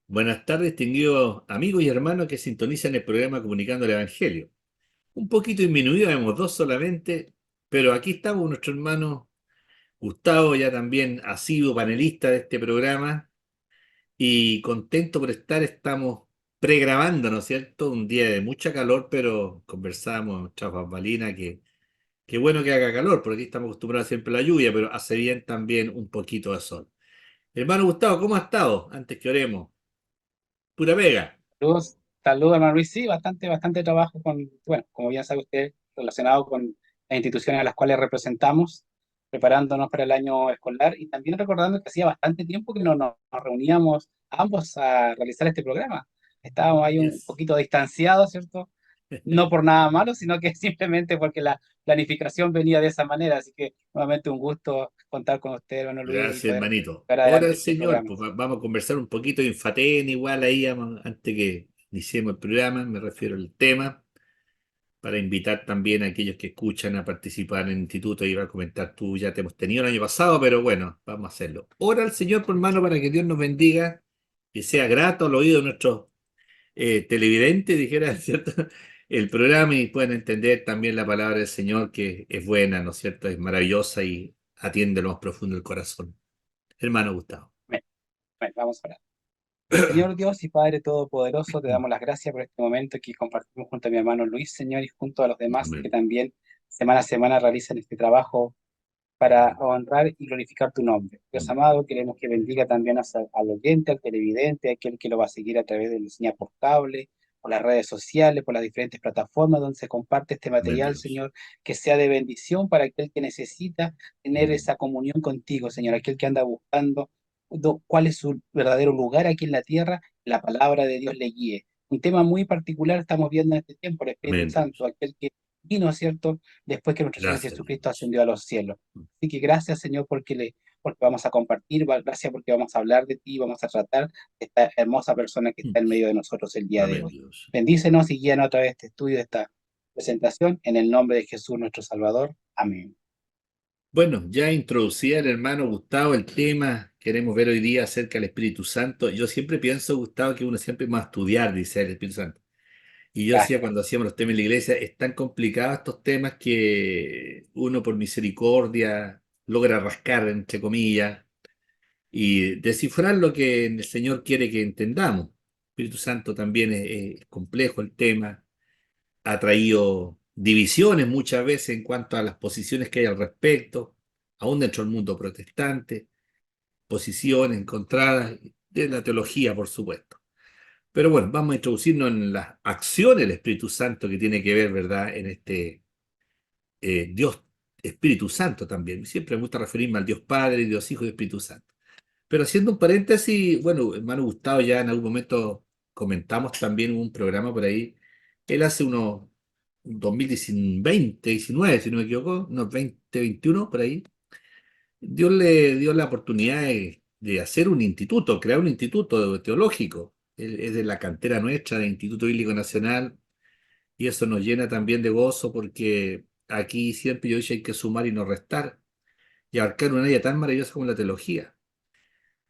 Buenas tardes, distinguidos amigos y hermanos que sintonizan el programa Comunicando el Evangelio. Un poquito disminuido, vemos dos solamente, pero aquí estamos, nuestro hermano Gustavo, ya también asiduo panelista de este programa, y contento por estamos pregrabando, ¿no es cierto? Un día de mucha calor, pero conversamos tras bambalina que qué bueno que haga calor, porque aquí estamos acostumbrados siempre a la lluvia, pero hace bien también un poquito de sol. Hermano Gustavo, ¿cómo ha estado? Antes que oremos. Pura pega. Saludos, hermano Luis. Sí, bastante trabajo bueno, como bien sabe usted, relacionado con las instituciones a las cuales representamos, preparándonos para el año escolar y también recordando que hacía bastante tiempo que no nos reuníamos ambos a realizar este programa. Estábamos ahí un Yes. poquito distanciados, ¿cierto? No por nada malo, sino que simplemente porque la planificación venía de esa manera. Así que nuevamente un gusto contar con usted, hermano Luis, y Gracias, poder hermanito. llevar Ahora adelante el este Señor, programa. pues vamos a conversar un poquito de Infatén, igual ahí, antes que iniciemos el programa, me refiero al tema, para invitar también a aquellos que escuchan a participar en el instituto. Iba a comentar tú, ya te hemos tenido el año pasado, pero bueno, vamos a hacerlo. Ora al Señor, por hermano, para que Dios nos bendiga, que sea grato al oído de nuestros televidentes, dijera, ¿cierto? El programa y puedan entender también la palabra del Señor, que es buena, ¿no es cierto? Es maravillosa y atiende lo más profundo del corazón. Hermano Gustavo. Bueno, vamos a orar. Señor Dios y Padre Todopoderoso, te damos las gracias por este momento que compartimos junto a mi hermano Luis, Señor, y junto a los demás que Amén. también semana a semana realizan este trabajo para honrar y glorificar tu nombre. Dios amado, queremos que bendiga también al oyente, al televidente, a aquel que lo va a seguir a través de la señal portable, por las redes sociales, por las diferentes plataformas donde se comparte este Amén, material, Dios. Señor, que sea de bendición para aquel que necesita tener Mm. esa comunión contigo, Señor, aquel que anda buscando cuál es su verdadero lugar aquí en la tierra, la palabra de Dios le guíe. Un tema muy particular estamos viendo en este tiempo, el Espíritu Amén, Dios. Santo, aquel que vino, ¿cierto?, después que nuestro Señor Gracias, Jesucristo Dios. ascendió a los cielos. Así que gracias, Señor, porque vamos a compartir, gracias porque vamos a hablar de ti, vamos a tratar de esta hermosa persona que Mm. está en medio de nosotros el día de Amén, hoy. Dios. Bendícenos y guíanos a través de este estudio, de esta presentación, en el nombre de Jesús nuestro Salvador. Amén. Bueno, ya introducía el hermano Gustavo el tema. Queremos ver hoy día acerca del Espíritu Santo. Yo siempre pienso, Gustavo, que uno siempre va a estudiar, dice el Espíritu Santo. Y yo decía Gracias. cuando hacíamos los temas en la iglesia, es tan complicado estos temas que uno por misericordia logra rascar, entre comillas, y descifrar lo que el Señor quiere que entendamos. Espíritu Santo también es complejo el tema, ha traído divisiones muchas veces en cuanto a las posiciones que hay al respecto, aún dentro del mundo protestante, posiciones encontradas de la teología, por supuesto. Pero bueno, vamos a introducirnos en las acciones del Espíritu Santo que tiene que ver, ¿verdad?, en este Dios Espíritu Santo también. Siempre me gusta referirme al Dios Padre, Dios Hijo y Espíritu Santo. Pero haciendo un paréntesis, bueno, hermano Gustavo, ya en algún momento comentamos también un programa por ahí. Él hace unos 2020, 19, si no me equivoco, unos 20, 21 por ahí. Dios le dio la oportunidad de hacer un instituto, crear un instituto teológico. Él es de la cantera nuestra, del Instituto Bíblico Nacional, y eso nos llena también de gozo porque aquí siempre yo dije hay que sumar y no restar y abarcar un área tan maravillosa como la teología.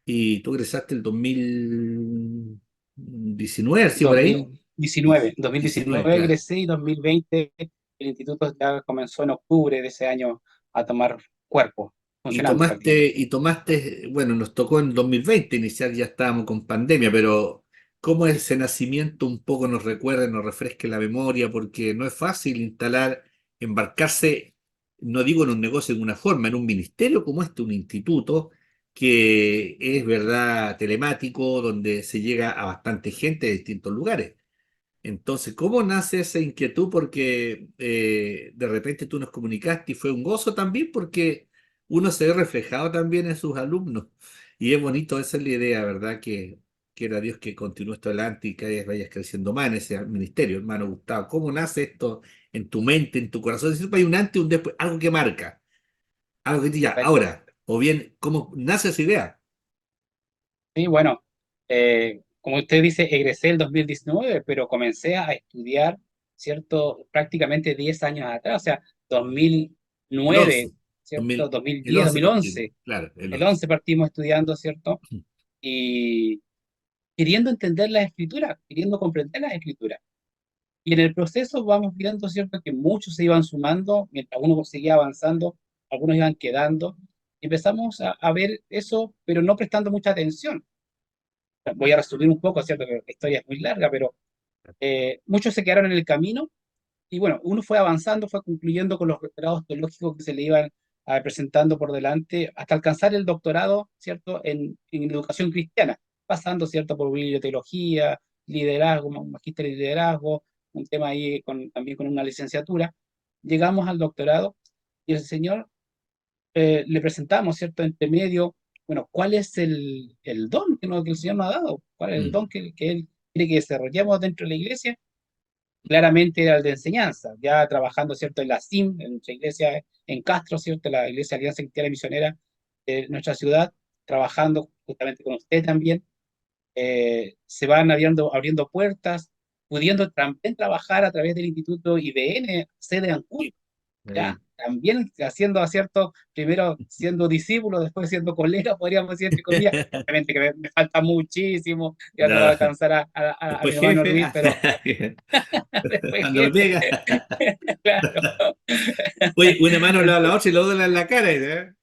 Y tú egresaste el 2019, sí, por ahí. 2019 Claro. egresé y 2020 el instituto ya comenzó en octubre de ese año a tomar cuerpo, funcionando prácticamente. Y tomaste, bueno, nos tocó en 2020 iniciar, ya estábamos con pandemia, pero cómo ese nacimiento un poco nos recuerda, nos refresque la memoria, porque no es fácil instalar, embarcarse, no digo en un negocio de una forma, en un ministerio como este, un instituto que es, verdad, telemático, donde se llega a bastante gente de distintos lugares. Entonces, ¿cómo nace esa inquietud? Porque de repente tú nos comunicaste y fue un gozo también porque uno se ve reflejado también en sus alumnos. Y es bonito, esa es la idea, ¿verdad? Que era Dios que continúe esto adelante y que vayas creciendo más en ese ministerio, hermano Gustavo. ¿Cómo nace esto en tu mente, en tu corazón? Siempre hay un antes y un después, algo que marca, algo que te diga, Perfecto. ahora, o bien, ¿cómo nace esa idea? Sí, bueno, como usted dice, egresé el 2019, pero comencé a estudiar, ¿cierto? Prácticamente 10 años atrás, o sea, El 11, 2009, ¿cierto? el 2010, 11 partimos, 2011. claro, el El 11. 11 partimos estudiando, ¿cierto? queriendo entender las escrituras, queriendo comprender las escrituras. Y en el proceso vamos viendo, ¿cierto?, que muchos se iban sumando, mientras uno seguía avanzando, algunos iban quedando. Empezamos a ver eso, pero no prestando mucha atención. Voy a resumir un poco, ¿cierto?, que la historia es muy larga, pero muchos se quedaron en el camino y bueno, uno fue avanzando, fue concluyendo con los grados teológicos que se le iban presentando por delante hasta alcanzar el doctorado, ¿cierto?, en educación cristiana, pasando, ¿cierto?, por biblioteología, liderazgo, un magíster en liderazgo, un tema ahí también con una licenciatura. Llegamos al doctorado y el Señor le presentamos, ¿cierto?, entre medio, bueno, ¿cuál es el don que el Señor nos ha dado? ¿Cuál es el Mm, don que Él quiere que desarrollemos dentro de la iglesia? Claramente era el de enseñanza, ya trabajando, ¿cierto?, en la CIM, en nuestra iglesia en Castro, ¿cierto?, la Iglesia Alianza Cristiana Misionera de nuestra ciudad, trabajando justamente con usted también. Se van abriendo puertas, pudiendo también trabajar a través del Instituto IBN, sede Ancud, sí, ya ahí. también haciendo acierto, primero siendo discípulo, después siendo colega, podríamos decir, entre comillas. Obviamente que me falta muchísimo, ya no va a No, alcanzar a mi después hermano jefe, Ruiz, pero después cuando me jefe, pega. claro. Oye, una mano lava la Entonces, otra y la otra en la cara. ¿Eh?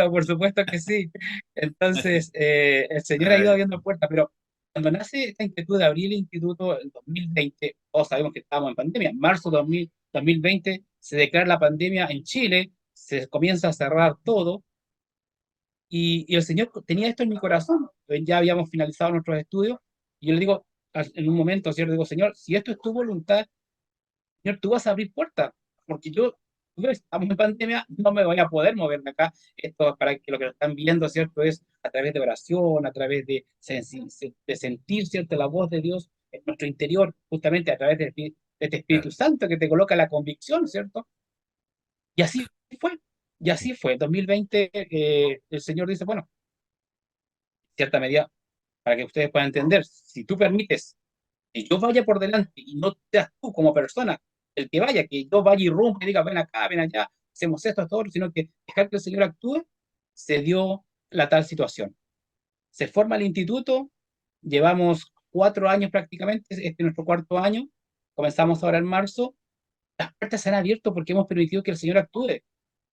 por supuesto que sí. Entonces, el Señor ha ido Ay, abriendo puertas, pero cuando nace esta inquietud de abrir el instituto en 2020, todos sabemos que estábamos en pandemia, en marzo de 2020 se declara la pandemia en Chile, se comienza a cerrar todo, y el Señor tenía esto en mi corazón. Ya habíamos finalizado nuestros estudios, y yo le digo, en un momento, ¿cierto? Digo, Señor, si esto es tu voluntad, Señor, tú vas a abrir puertas, porque yo estamos en pandemia, no me voy a poder moverme acá. Esto es para que lo que lo están viendo, ¿cierto? Es a través de oración, a través de sentir, ¿cierto?, la voz de Dios en nuestro interior, justamente a través de este Espíritu claro, Santo que te coloca la convicción, ¿cierto? Y así fue, y así fue. En 2020 el Señor dice, bueno, en cierta medida, para que ustedes puedan entender, si tú permites que yo vaya por delante y no seas tú como persona el que vaya, que yo vaya y rompa y diga, ven acá, ven allá, hacemos esto, esto, otro, sino que dejar que el Señor actúe, se dio la tal situación. Se forma el instituto, llevamos 4 años prácticamente, este es nuestro cuarto año, comenzamos ahora en marzo, las puertas se han abierto porque hemos permitido que el Señor actúe.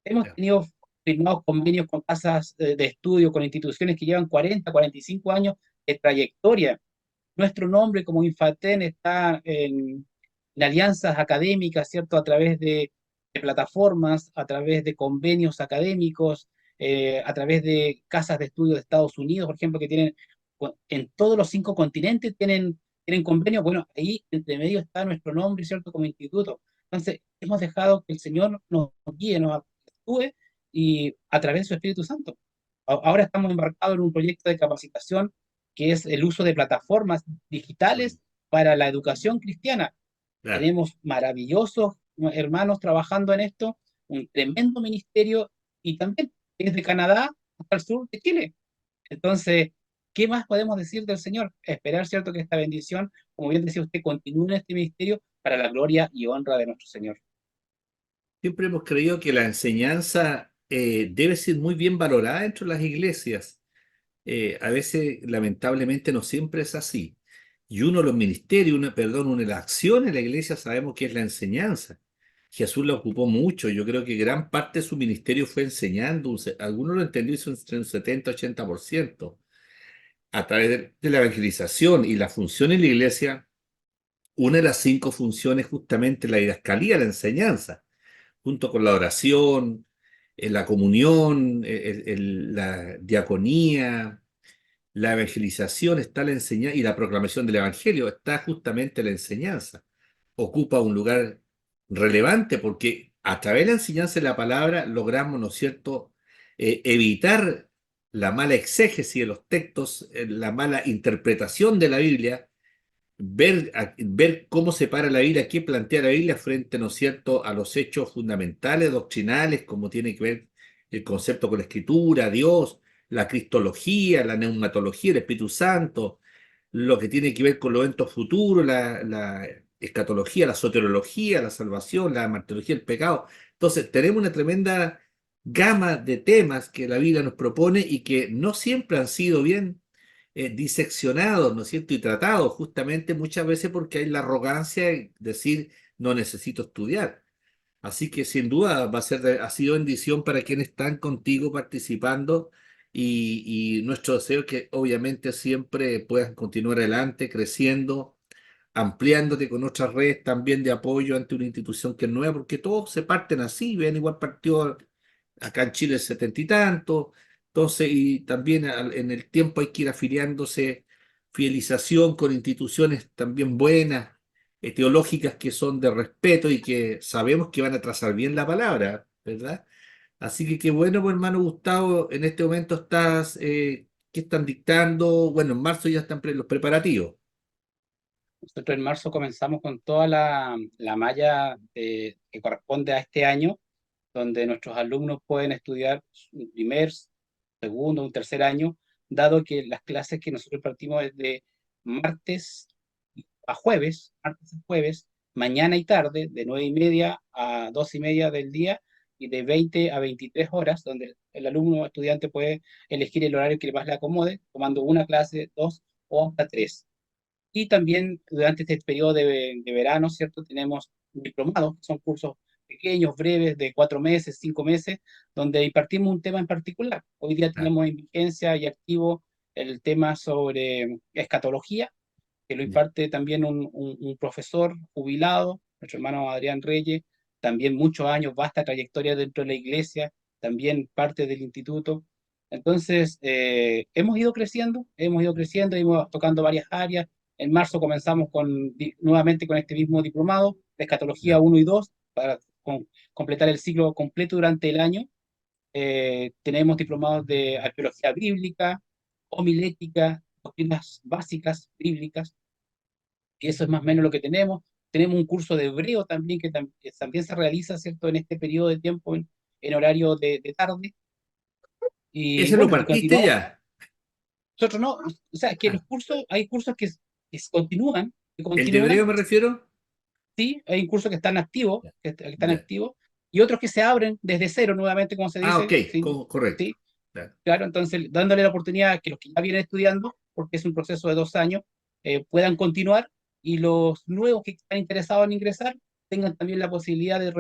Hemos claro, tenido firmados convenios con casas de estudio, con instituciones que llevan 40, 45 años de trayectoria. Nuestro nombre como Infaten está en alianzas académicas, ¿cierto? A través de plataformas, a través de convenios académicos, a través de casas de estudio de Estados Unidos, por ejemplo, que tienen en todos los 5 continentes tienen convenios. Bueno, ahí entre medio está nuestro nombre, ¿cierto? Como instituto. Entonces, hemos dejado que el Señor nos guíe, nos actúe y a través de su Espíritu Santo. Ahora estamos embarcados en un proyecto de capacitación que es el uso de plataformas digitales para la educación cristiana. claro. Tenemos maravillosos hermanos trabajando en esto, un tremendo ministerio y también desde Canadá hasta el sur de Chile. Entonces, ¿qué más podemos decir del Señor? Esperar, ¿cierto?, que esta bendición, como bien decía usted, continúe en este ministerio para la gloria y honra de nuestro Señor. Siempre hemos creído que la enseñanza debe ser muy bien valorada dentro de las iglesias. A veces, lamentablemente, no siempre es así. Y uno de los ministerios, una de las acciones de la iglesia sabemos que es la enseñanza. Jesús la ocupó mucho. Yo creo que gran parte de su ministerio fue enseñando. Algunos lo entendió hizo entre un 70-80%. A través de la evangelización y la función en la iglesia, una de las 5 funciones justamente la didascalía, la enseñanza, junto con la oración, la comunión, la diaconía, la evangelización, está la enseñanza y la proclamación del evangelio, está justamente la enseñanza. Ocupa un lugar relevante porque a través de la enseñanza de la palabra logramos, ¿no es cierto?, evitar la mala exégesis de los textos, la mala interpretación de la Biblia, ver cómo se para la Biblia, qué plantea la Biblia frente, ¿no es cierto?, a los hechos fundamentales, doctrinales, como tiene que ver el concepto con la Escritura, Dios, la cristología, la neumatología, el Espíritu Santo, lo que tiene que ver con los eventos futuros, la escatología, la soteriología, la salvación, la martirología, el pecado. Entonces, tenemos una tremenda gama de temas que la Biblia nos propone y que no siempre han sido bien diseccionados, ¿no es cierto? Y tratados justamente muchas veces porque hay la arrogancia de decir no necesito estudiar. Así que sin duda va a ser ha sido bendición para quienes están contigo participando y nuestro deseo es que obviamente siempre puedas continuar adelante, creciendo, ampliándote con otras redes también de apoyo ante una institución que es nueva, porque todos se parten así, ven igual partió acá en Chile el setenta y tanto, entonces y también en el tiempo hay que ir afiliándose, fidelización con instituciones también buenas, teológicas que son de respeto y que sabemos que van a trazar bien la palabra, ¿verdad? Así que qué bueno, pues, hermano Gustavo, en este momento estás, ¿qué están dictando? Bueno, en marzo ya están los preparativos. Nosotros en marzo comenzamos con toda la malla que corresponde a este año, donde nuestros alumnos pueden estudiar un primer, segundo, un tercer año, dado que las clases que nosotros partimos es de martes martes a jueves, mañana y tarde, de 9:30 a 2:30 del día y de 20 a 23 horas, donde el alumno o estudiante puede elegir el horario que más le acomode, tomando una clase, dos o hasta tres. Y también durante este periodo de verano, ¿cierto? Tenemos diplomados, que son cursos pequeños, breves, de 4 meses, 5 meses, donde impartimos un tema en particular. Hoy día Claro. tenemos en vigencia y activo el tema sobre escatología, que lo Ya. imparte también un profesor jubilado, nuestro hermano Adrián Reyes, también muchos años, vasta trayectoria dentro de la iglesia, también parte del instituto. Entonces, hemos ido creciendo, hemos tocando varias áreas. En marzo comenzamos nuevamente con este mismo diplomado, de escatología Ya. 1 y 2 para completar el ciclo completo durante el año. Tenemos diplomados de arqueología bíblica, homilética, doctrinas básicas bíblicas, y eso es más o menos lo que tenemos. Tenemos un curso de hebreo también que también se realiza, ¿cierto?, en este periodo de tiempo en horario de tarde. Y ¿Ese lo bueno, y partiste continuamos. ya? Nosotros no, o sea, que Ah, los cursos, hay cursos que continúan, que ¿el de hebreo continúan, me refiero? sí, hay cursos que están activos, Ya. que están Ya. activos, y otros que se abren desde cero nuevamente, como se Ah, ok, dice, sí, correcto. sí, Claro. claro, entonces dándole la oportunidad a que los que ya vienen estudiando, porque es un proceso de 2 años, puedan continuar y los nuevos que están interesados en ingresar tengan también la posibilidad de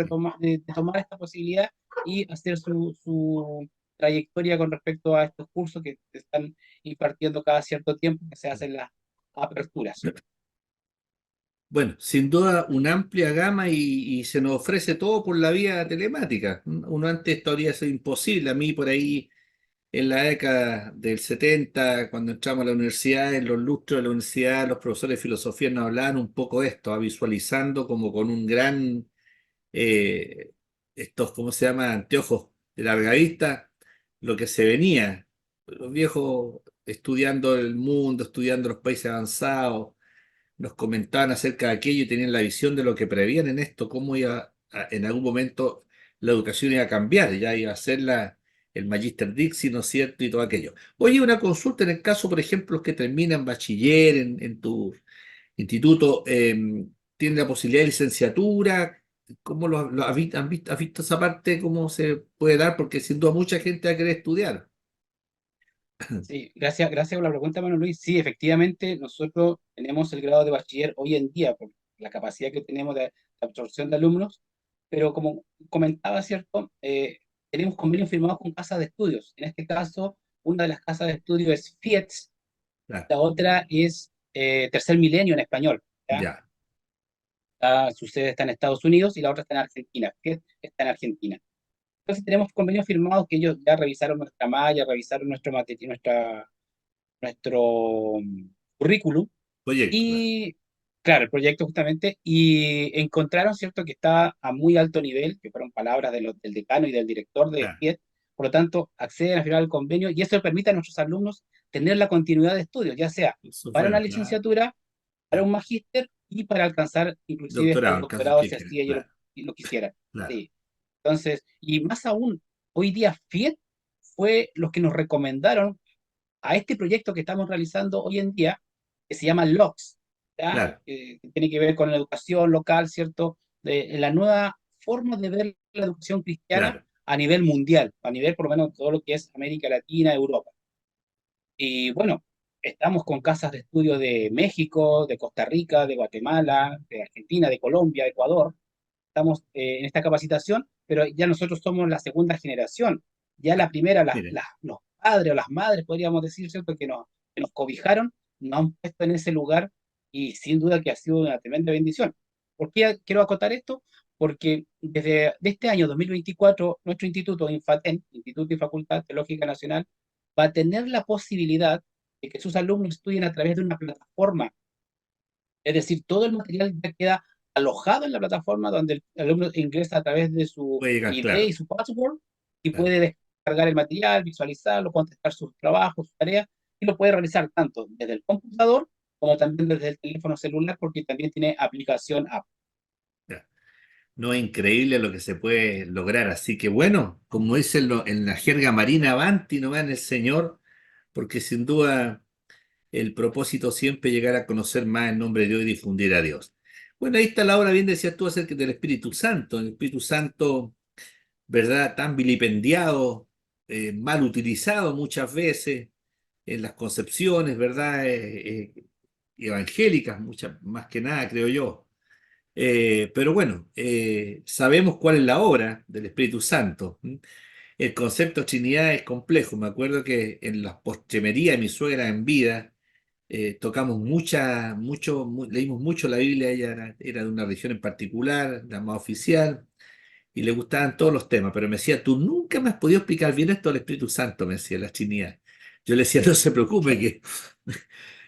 tomar esta posibilidad y hacer su trayectoria con respecto a estos cursos que se están impartiendo cada cierto tiempo, que se hacen las aperturas. Bueno, sin duda una amplia gama y se nos ofrece todo por la vía telemática. Uno antes esto habría sido imposible. A mí por ahí en la década del 70, cuando entramos a la universidad, en los lustros de la universidad, los profesores de filosofía nos hablaban un poco de esto, visualizando como con un gran, estos, ¿cómo se llama? Anteojos de larga vista, lo que se venía. Los viejos estudiando el mundo, estudiando los países avanzados nos comentaban acerca de aquello y tenían la visión de lo que prevían en esto, cómo en algún momento la educación iba a cambiar, ya iba a ser el Magister Dixi, ¿no es cierto? Y todo aquello. Oye, una consulta en el caso, por ejemplo, los que terminan bachiller en tu instituto, ¿tienen la posibilidad de licenciatura? ¿Cómo has visto esa parte? ¿Cómo se puede dar? Porque sin duda mucha gente va a querer estudiar. Sí, gracias por la pregunta, Manuel Luis. Sí, efectivamente, nosotros tenemos el grado de bachiller hoy en día por la capacidad que tenemos de absorción de alumnos, pero como comentaba, ¿cierto? Tenemos convenios firmados con casas de estudios. En este caso, una de las casas de estudios es FIETS, Claro, la otra es Tercer Milenio en español, ¿ya? ya, Su sede está en Estados Unidos y la otra está en Argentina. FIETS está en Argentina. Entonces tenemos convenios firmados que ellos ya revisaron nuestra malla, revisaron nuestro currículum proyecto, claro, y, claro, el proyecto justamente, y encontraron, ¿cierto?, que está a muy alto nivel, que fueron palabras del decano y del director de claro. FIET, por lo tanto, acceden al final al convenio y eso permite a nuestros alumnos tener la continuidad de estudios, ya sea Eso es para una bueno, claro. licenciatura, para Ya. un magíster y para alcanzar inclusive hasta Doctorado, un en caso doctorado que si quiera, así ellos claro, lo quisieran. claro. Sí. Entonces, y más aún, hoy día FIET fue los que nos recomendaron a este proyecto que estamos realizando hoy en día, que se llama LOCS, ¿ya? Claro, Que tiene que ver con la educación local, ¿cierto? De la nueva forma de ver la educación cristiana claro. a nivel mundial, a nivel por lo menos todo lo que es América Latina, Europa. Y bueno, estamos con casas de estudio de México, de Costa Rica, de Guatemala, de Argentina, de Colombia, de Ecuador. Estamos en esta capacitación, pero ya nosotros somos la segunda generación. Ya la primera, Mire, los padres o las madres, podríamos decir, ¿cierto? Que nos cobijaron, nos han puesto en ese lugar y sin duda que ha sido una tremenda bendición. ¿Por qué quiero acotar esto? Porque desde de este año 2024, nuestro instituto, INFATEN, Instituto y Facultad Teológica Nacional, va a tener la posibilidad de que sus alumnos estudien a través de una plataforma. Es decir, todo el material ya queda alojado en la plataforma donde el alumno ingresa a través de su puede llegar ID y claro. su password y Claro. puede descargar el material, visualizarlo, contestar sus trabajos, sus tareas, y lo puede realizar tanto desde el computador como también desde el teléfono celular, porque también tiene aplicación app. Ya. No es increíble lo que se puede lograr. Así que bueno, como dicen en la jerga marina, avanti nomás en el Señor, porque sin duda el propósito siempre es llegar a conocer más el nombre de Dios y difundir a Dios. Bueno, ahí está la obra, bien decías tú, acerca del Espíritu Santo. El Espíritu Santo, ¿verdad? Tan vilipendiado, mal utilizado muchas veces en las concepciones, ¿verdad? Evangélicas, muchas, más que nada, creo yo. Pero bueno, sabemos cuál es la obra del Espíritu Santo. ¿M? El concepto de Trinidad es complejo. Me acuerdo que en la postremería de mi suegra en vida tocamos leímos mucho la Biblia. Ella era de una religión en particular, la más oficial, y le gustaban todos los temas. Pero me decía, tú nunca me has podido explicar bien esto del Espíritu Santo, me decía, la Trinidad. Yo le decía, no se preocupe, que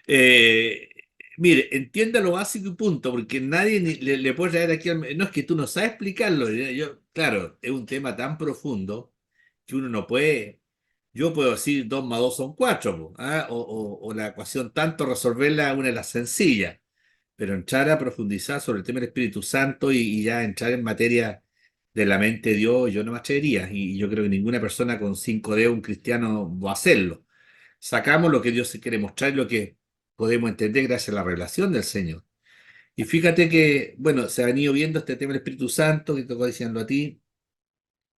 Eh, mire, entienda lo básico y punto, porque nadie le puede traer aquí. No es que tú no sabes explicarlo. Claro, es un tema tan profundo que uno no puede. Yo puedo decir 2 más 2 son 4, po, ¿ah? O la ecuación tanto resolverla una de las sencillas, pero entrar a profundizar sobre el tema del Espíritu Santo y ya entrar en materia de la mente de Dios, yo no me atrevería. Y yo creo que ninguna persona con 5 dedos, un cristiano, va a hacerlo. Sacamos lo que Dios se quiere mostrar y lo que podemos entender gracias a la revelación del Señor. Y fíjate que, bueno, se ha venido viendo este tema del Espíritu Santo, que tocó diciendo a ti,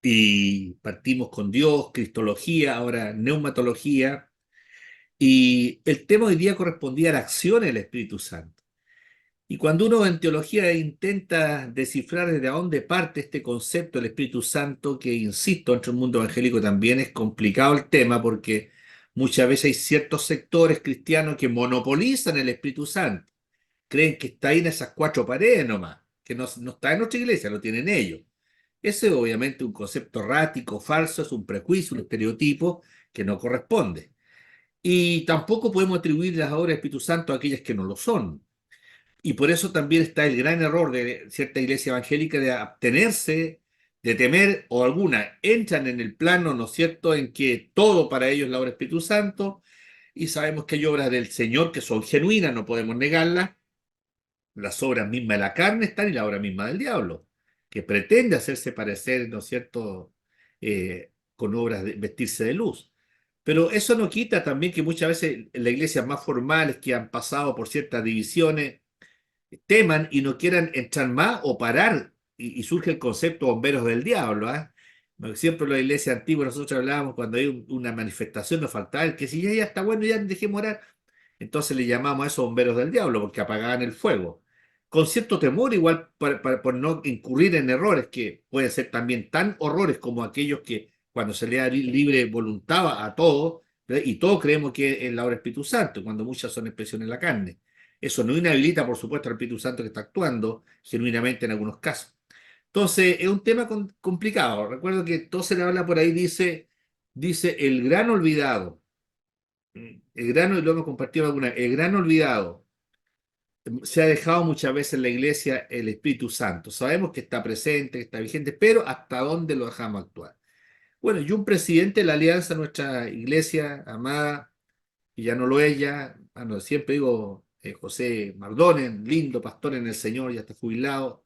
y partimos con Dios, Cristología, ahora neumatología, y el tema hoy día correspondía a la acción del Espíritu Santo. Y cuando uno en teología intenta descifrar desde dónde parte este concepto del Espíritu Santo, que insisto, entre el mundo evangélico también es complicado el tema, porque muchas veces hay ciertos sectores cristianos que monopolizan el Espíritu Santo, creen que está ahí en esas 4 paredes nomás, que no está en nuestra iglesia, lo tienen ellos. Ese es obviamente un concepto errático, falso, es un prejuicio, un estereotipo que no corresponde. Y tampoco podemos atribuir las obras del Espíritu Santo a aquellas que no lo son. Y por eso también está el gran error de cierta iglesia evangélica de abstenerse, de temer, o algunas entran en el plano, ¿no es cierto?, en que todo para ellos es la obra del Espíritu Santo, y sabemos que hay obras del Señor que son genuinas, no podemos negarlas. Las obras mismas de la carne están y la obra misma del diablo, que pretende hacerse parecer, ¿no es cierto?, con obras de vestirse de luz. Pero eso no quita también que muchas veces en las iglesias más formales que han pasado por ciertas divisiones, teman y no quieran entrar más o parar, y surge el concepto bomberos del diablo, ¿ah? Siempre en la iglesia antigua nosotros hablábamos cuando hay una manifestación, nos faltaba el que si ya está bueno, ya dejemos orar. Entonces le llamamos a esos bomberos del diablo porque apagaban el fuego. Con cierto temor, igual por no incurrir en errores que pueden ser también tan horrores como aquellos que cuando se le da libre voluntad a todos, ¿verdad? Y todos creemos que es la obra del Espíritu Santo, cuando muchas son expresiones de la carne. Eso no inhabilita, por supuesto, al Espíritu Santo que está actuando genuinamente en algunos casos. Entonces, es un tema complicado. Recuerdo que todo se le habla por ahí, dice el gran olvidado. El grano, y lo hemos compartido alguna vez, el gran olvidado. Se ha dejado muchas veces en la iglesia el Espíritu Santo. Sabemos que está presente, que está vigente, pero ¿hasta dónde lo dejamos actuar? Bueno, y un presidente de la alianza, nuestra iglesia amada, y ya no lo es ya, no, siempre digo José Mardones, lindo pastor en el Señor, ya está jubilado,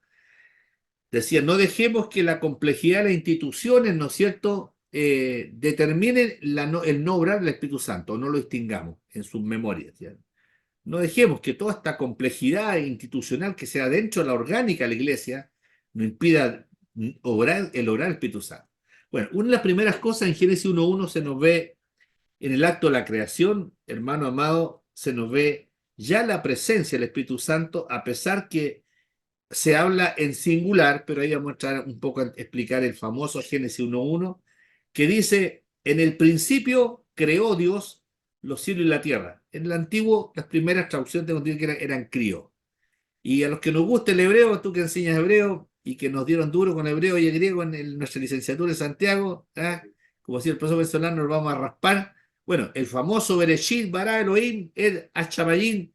decía, no dejemos que la complejidad de las instituciones, ¿no es cierto?, determine el no obrar del Espíritu Santo, o no lo distingamos en sus memorias. ¿Ya? No dejemos que toda esta complejidad institucional que sea dentro de la orgánica de la iglesia no impida el obrar del Espíritu Santo. Bueno, una de las primeras cosas en Génesis 1.1 se nos ve En el acto de la creación, hermano amado, se nos ve ya la presencia del Espíritu Santo, a pesar que se habla en singular, pero ahí vamos a entrar un poco a explicar el famoso Génesis 1:1, que dice, en el principio creó Dios los cielos y la tierra. En el antiguo, las primeras traducciones tengo entendido que eran crió. Y a los que nos gusta el hebreo, tú que enseñas hebreo y que nos dieron duro con hebreo y griego en nuestra licenciatura en Santiago, ¿ah? Como decía el profesor venezolano, nos vamos a raspar. Bueno, el famoso Bereshit bara Elohim el Hachamayim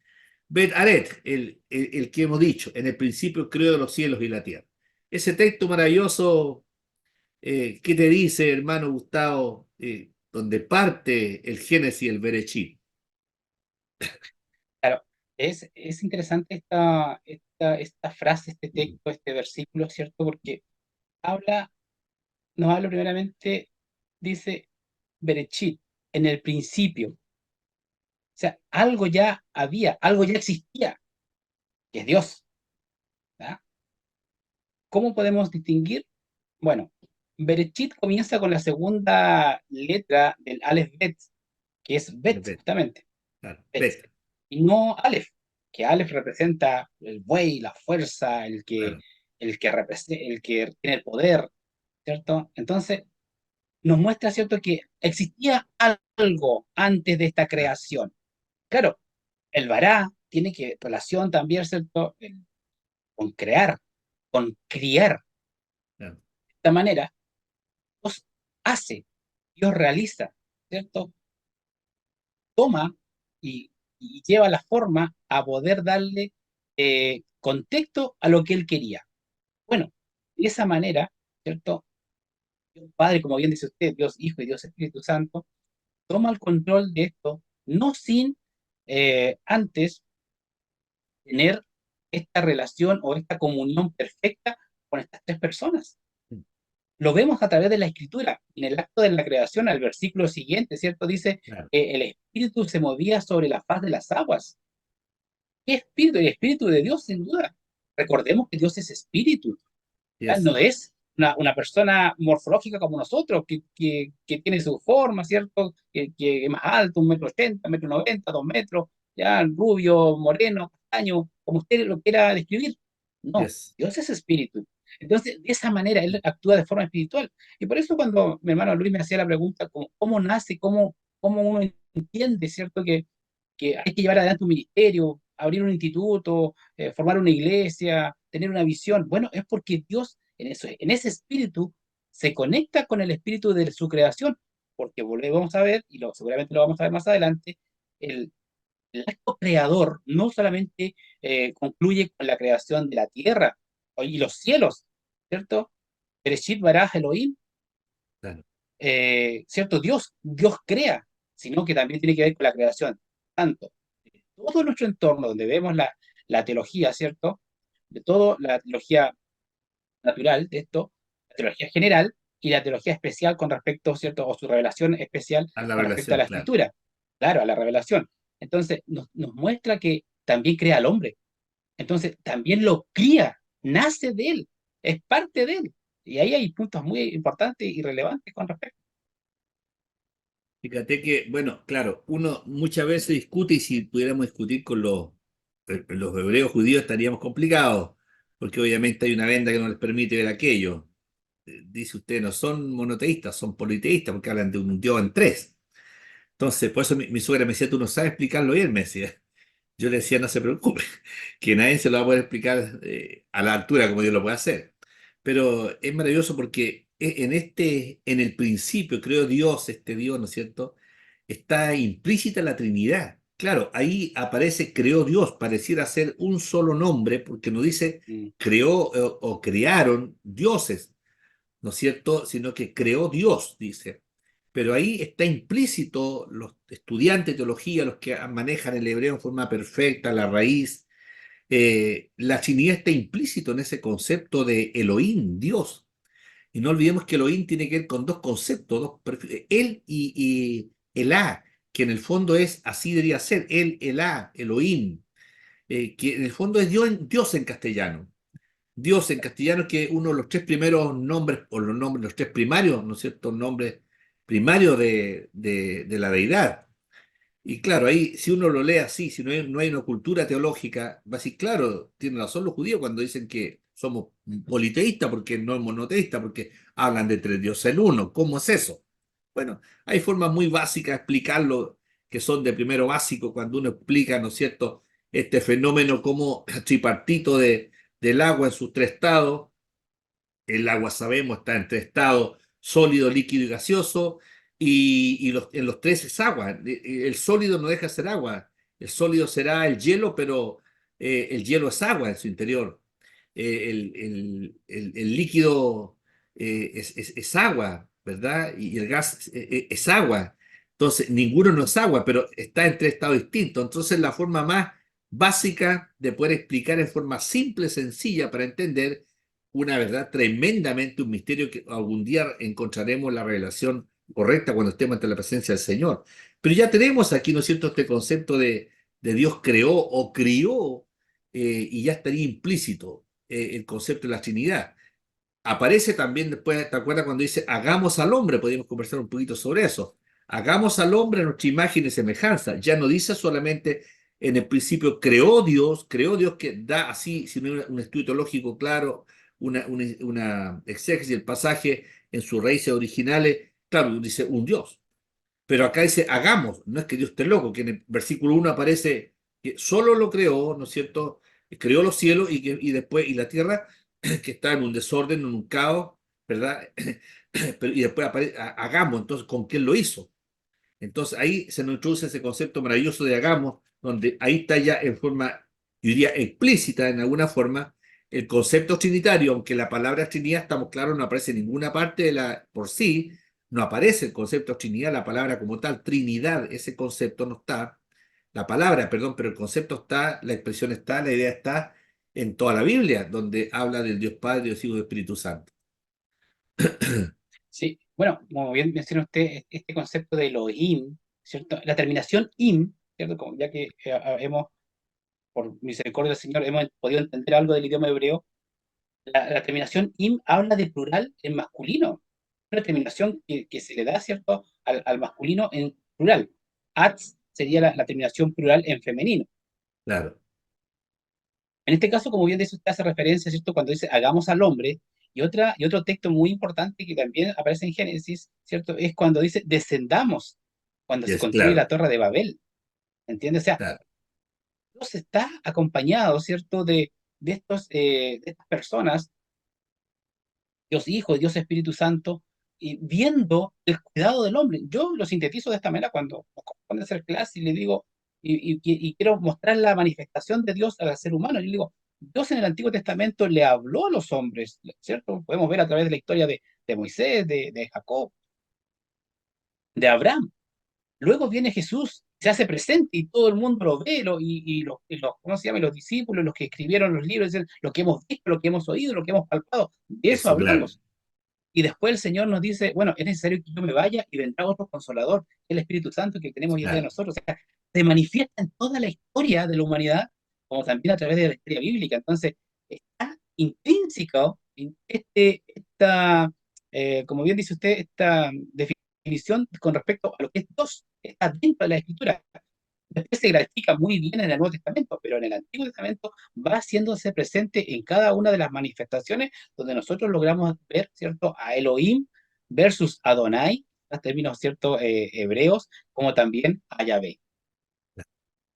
Bet Aret, el que hemos dicho, en el principio creó los cielos y la tierra. Ese texto maravilloso, ¿qué te dice, hermano Gustavo, donde parte el Génesis y el Bereshit? Claro, es interesante esta frase, este texto, este versículo, ¿cierto? Porque habla, nos habla primeramente, dice, Berechit, en el principio. O sea, algo ya había, algo ya existía, que es Dios. ¿Ya? ¿Cómo podemos distinguir? Bueno, Berechit comienza con la segunda letra del Aleph Bet, que es Bet, Bet, justamente, claro, Bet, Bet, y no Aleph, que Aleph representa el buey, la fuerza, claro, el que tiene el poder, ¿cierto? Entonces, nos muestra, ¿cierto?, que existía algo antes de esta claro, creación. Claro, el vará tiene que relación también, ¿cierto?, con crear, con criar. claro, De esta manera, Dios hace, Dios realiza, ¿cierto? Toma y, y lleva la forma a poder darle contexto a lo que él quería. Bueno, de esa manera, ¿cierto? Dios Padre, como bien dice usted, Dios Hijo y Dios Espíritu Santo, toma el control de esto, no sin antes tener esta relación o esta comunión perfecta con estas tres personas. Lo vemos a través de la escritura. En el acto de la creación, al versículo siguiente, ¿cierto? Dice claro. que el espíritu se movía sobre la faz de las aguas. ¿Qué espíritu? El espíritu de Dios, sin duda. Recordemos que Dios es espíritu. ¿Ya? Yes, No es una persona morfológica como nosotros, que tiene su forma, ¿cierto? Que es más alto, 1,80 m, 1,90 m, 2 metros, ya rubio, moreno, castaño, como usted lo quiera describir. No, yes. Dios es espíritu. Entonces, de esa manera, Él actúa de forma espiritual. Y por eso cuando mi hermano Luis me hacía la pregunta, ¿cómo nace, cómo uno entiende, ¿cierto? Que hay que llevar adelante un ministerio, abrir un instituto, formar una iglesia, tener una visión. Bueno, es porque Dios en ese espíritu se conecta con el espíritu de su creación, porque volvemos a ver, y seguramente lo vamos a ver más adelante, el, el acto creador no solamente concluye con la creación de la tierra y los cielos, ¿cierto? Bereshit bara Elohim, Claro. ¿cierto? Dios crea, sino que también tiene que ver con la creación, tanto de todo nuestro entorno, donde vemos la teología, ¿cierto? De toda la teología natural de esto, la teología general y la teología especial con respecto, ¿cierto? O su revelación especial A la con respecto a relación, la claro. escritura, claro, a la revelación. Entonces, nos muestra que también crea al hombre. Entonces, también lo cría, nace de él, es parte de él. Y ahí hay puntos muy importantes y relevantes con respecto. Fíjate que, bueno, claro, uno muchas veces discute y si pudiéramos discutir con los hebreos judíos estaríamos complicados, porque obviamente hay una venda que no les permite ver aquello. Dice usted, no son monoteístas, son politeístas, porque hablan de un Dios en tres. Entonces, por eso mi suegra me decía, tú no sabes explicarlo bien, me decía. Yo le decía, no se preocupe, que nadie se lo va a poder explicar a la altura como Dios lo puede hacer. Pero es maravilloso porque en el principio, creo Dios, este Dios, ¿no es cierto? Está implícita la Trinidad. Claro, ahí aparece creó Dios, pareciera ser un solo nombre, porque no dice Mm, creó o crearon dioses, ¿no es cierto? Sino que creó Dios, dice. Pero ahí está implícito los estudiantes de teología, los que manejan el hebreo en forma perfecta, la raíz, la Trinidad está implícito en ese concepto de Elohim, Dios. Y no olvidemos que Elohim tiene que ver con dos conceptos, él y Elá, que en el fondo es, así debería ser, él, Elá, Elohim, que en el fondo es Dios en castellano. Dios en castellano, que uno de los tres primeros nombres, o los nombres, los tres primarios, ¿no es cierto?, nombres primario de la deidad. Y claro, ahí si uno lo lee así, si no hay una cultura teológica, va a decir, claro, tienen razón los judíos cuando dicen que somos politeístas, porque no monoteístas, porque hablan de tres dioses en uno. ¿Cómo es eso? Bueno, hay formas muy básicas de explicarlo, que son de primero básico, cuando uno explica, ¿no es cierto?, este fenómeno como tripartito del agua en sus tres estados. El agua, sabemos, está en tres estados: sólido, líquido y gaseoso, en los tres es agua. El sólido no deja de ser agua. El sólido será el hielo, pero el hielo es agua en su interior. El líquido es agua, ¿verdad? Y el gas es agua. Entonces, ninguno no es agua, pero está en tres estados distintos. Entonces, la forma más básica de poder explicar en forma simple, sencilla para entender una verdad tremendamente un misterio, que algún día encontraremos la revelación correcta cuando estemos ante la presencia del Señor. Pero ya tenemos aquí, ¿no es cierto?, este concepto de Dios creó o crió, y ya estaría implícito el concepto de la Trinidad. Aparece también después, ¿te acuerdas cuando dice hagamos al hombre? Podríamos conversar un poquito sobre eso. Hagamos al hombre a nuestra imagen y semejanza. Ya no dice solamente en el principio creó Dios que da así, sino un estudio teológico claro, una exégesis del pasaje en sus raíces originales. Claro, dice un Dios. Pero acá dice hagamos, no es que Dios esté loco, que en el versículo 1 aparece que solo lo creó, ¿no es cierto? Creó los cielos y después y la tierra, que está en un desorden, en un caos, ¿verdad? Y después hagamos, entonces, ¿con quién lo hizo? Entonces ahí se nos introduce ese concepto maravilloso de hagamos, donde ahí está ya en forma, yo diría, explícita en alguna forma, el concepto trinitario, aunque la palabra Trinidad, estamos claros, no aparece en ninguna parte por sí, no aparece el concepto Trinidad, la palabra como tal, Trinidad, ese concepto no está, la palabra, perdón, pero el concepto está, la expresión está, la idea está en toda la Biblia, donde habla del Dios Padre, Dios Hijo y Espíritu Santo. Sí, bueno, como bien menciona usted, este concepto de Elohim, ¿cierto? La terminación im, ¿cierto? Ya que hemos, por misericordia del Señor, hemos podido entender algo del idioma hebreo, la terminación im habla de plural en masculino, una terminación que se le da, ¿cierto?, al masculino en plural. Atz sería la terminación plural en femenino. Claro, En este caso, como bien dice usted, hace referencia, ¿cierto?, cuando dice hagamos al hombre, y otro texto muy importante que también aparece en Génesis, ¿cierto?, es cuando dice descendamos, cuando y se es construye la claro, Torre de Babel, ¿entiendes? O sea, claro, Dios está acompañado, ¿cierto?, de estas personas, Dios Hijo, Dios Espíritu Santo, y viendo el cuidado del hombre. Yo lo sintetizo de esta manera cuando nos corresponde hacer clase y le digo, y quiero mostrar la manifestación de Dios al ser humano. Yo le digo, Dios en el Antiguo Testamento le habló a los hombres, ¿cierto? Podemos ver a través de la historia de Moisés, de Jacob, de Abraham. Luego viene Jesús, se hace presente y todo el mundo lo ve, ¿cómo se llama? Los discípulos, los que escribieron los libros, dicen lo que hemos visto, lo que hemos oído, lo que hemos palpado. De eso eso claro, hablamos. Y después el Señor nos dice, bueno, es necesario que yo me vaya y vendrá otro consolador, el Espíritu Santo que tenemos hoy en día claro. nosotros. O sea, se manifiesta en toda la historia de la humanidad, como también a través de la historia bíblica. Entonces, está intrínseco en como bien dice usted, esta definición con respecto a lo que es Dios, está dentro de la Escritura. Después se grafica muy bien en el Nuevo Testamento, pero en el Antiguo Testamento va haciéndose presente en cada una de las manifestaciones donde nosotros logramos ver, ¿cierto?, a Elohim versus Adonai, en términos, ¿cierto?, hebreos, como también a Yahvé.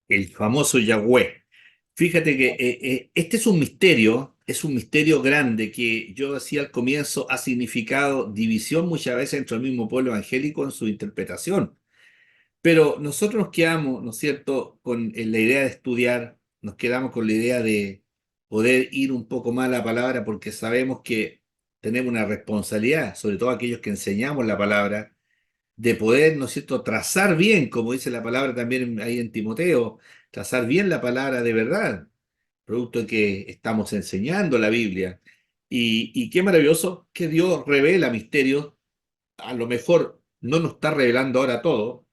El famoso Yahweh. Fíjate que este es un misterio grande que yo decía al comienzo, ha significado división muchas veces entre el mismo pueblo evangélico en su interpretación. Pero nosotros nos quedamos, ¿no es cierto?, con la idea de estudiar, nos quedamos con la idea de poder ir un poco más a la palabra porque sabemos que tenemos una responsabilidad, sobre todo aquellos que enseñamos la palabra, de poder, ¿no es cierto?, trazar bien, como dice la palabra también ahí en Timoteo, trazar bien la palabra de verdad, producto de que estamos enseñando la Biblia. Y qué maravilloso que Dios revela misterios, a lo mejor no nos está revelando ahora todo,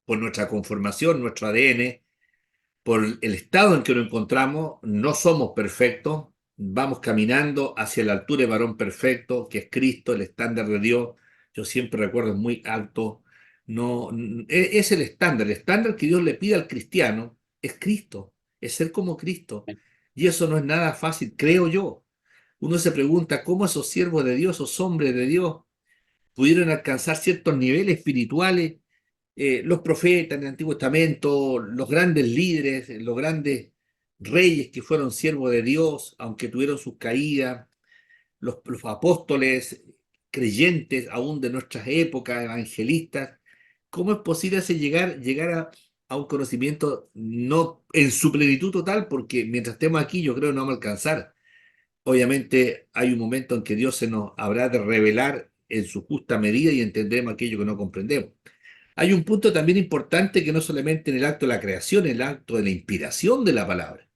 por nuestra conformación, nuestro ADN, por el estado en que nos encontramos, no somos perfectos, vamos caminando hacia la altura de varón perfecto, que es Cristo, el estándar de Dios, yo siempre recuerdo, es muy alto. No, es el estándar que Dios le pide al cristiano es Cristo, es ser como Cristo. Y eso no es nada fácil, creo yo. Uno se pregunta cómo esos siervos de Dios, esos hombres de Dios, pudieron alcanzar ciertos niveles espirituales, los profetas en el Antiguo Testamento, los grandes líderes, los grandes reyes que fueron siervos de Dios, aunque tuvieron sus caídas, los apóstoles creyentes aún de nuestras épocas, evangelistas. ¿Cómo es posible llegar a un conocimiento no en su plenitud total? Porque mientras estemos aquí, yo creo que no vamos a alcanzar. Obviamente hay un momento en que Dios se nos habrá de revelar en su justa medida y entendemos aquello que no comprendemos. Hay un punto también importante que no solamente en el acto de la creación, en el acto de la inspiración de la palabra.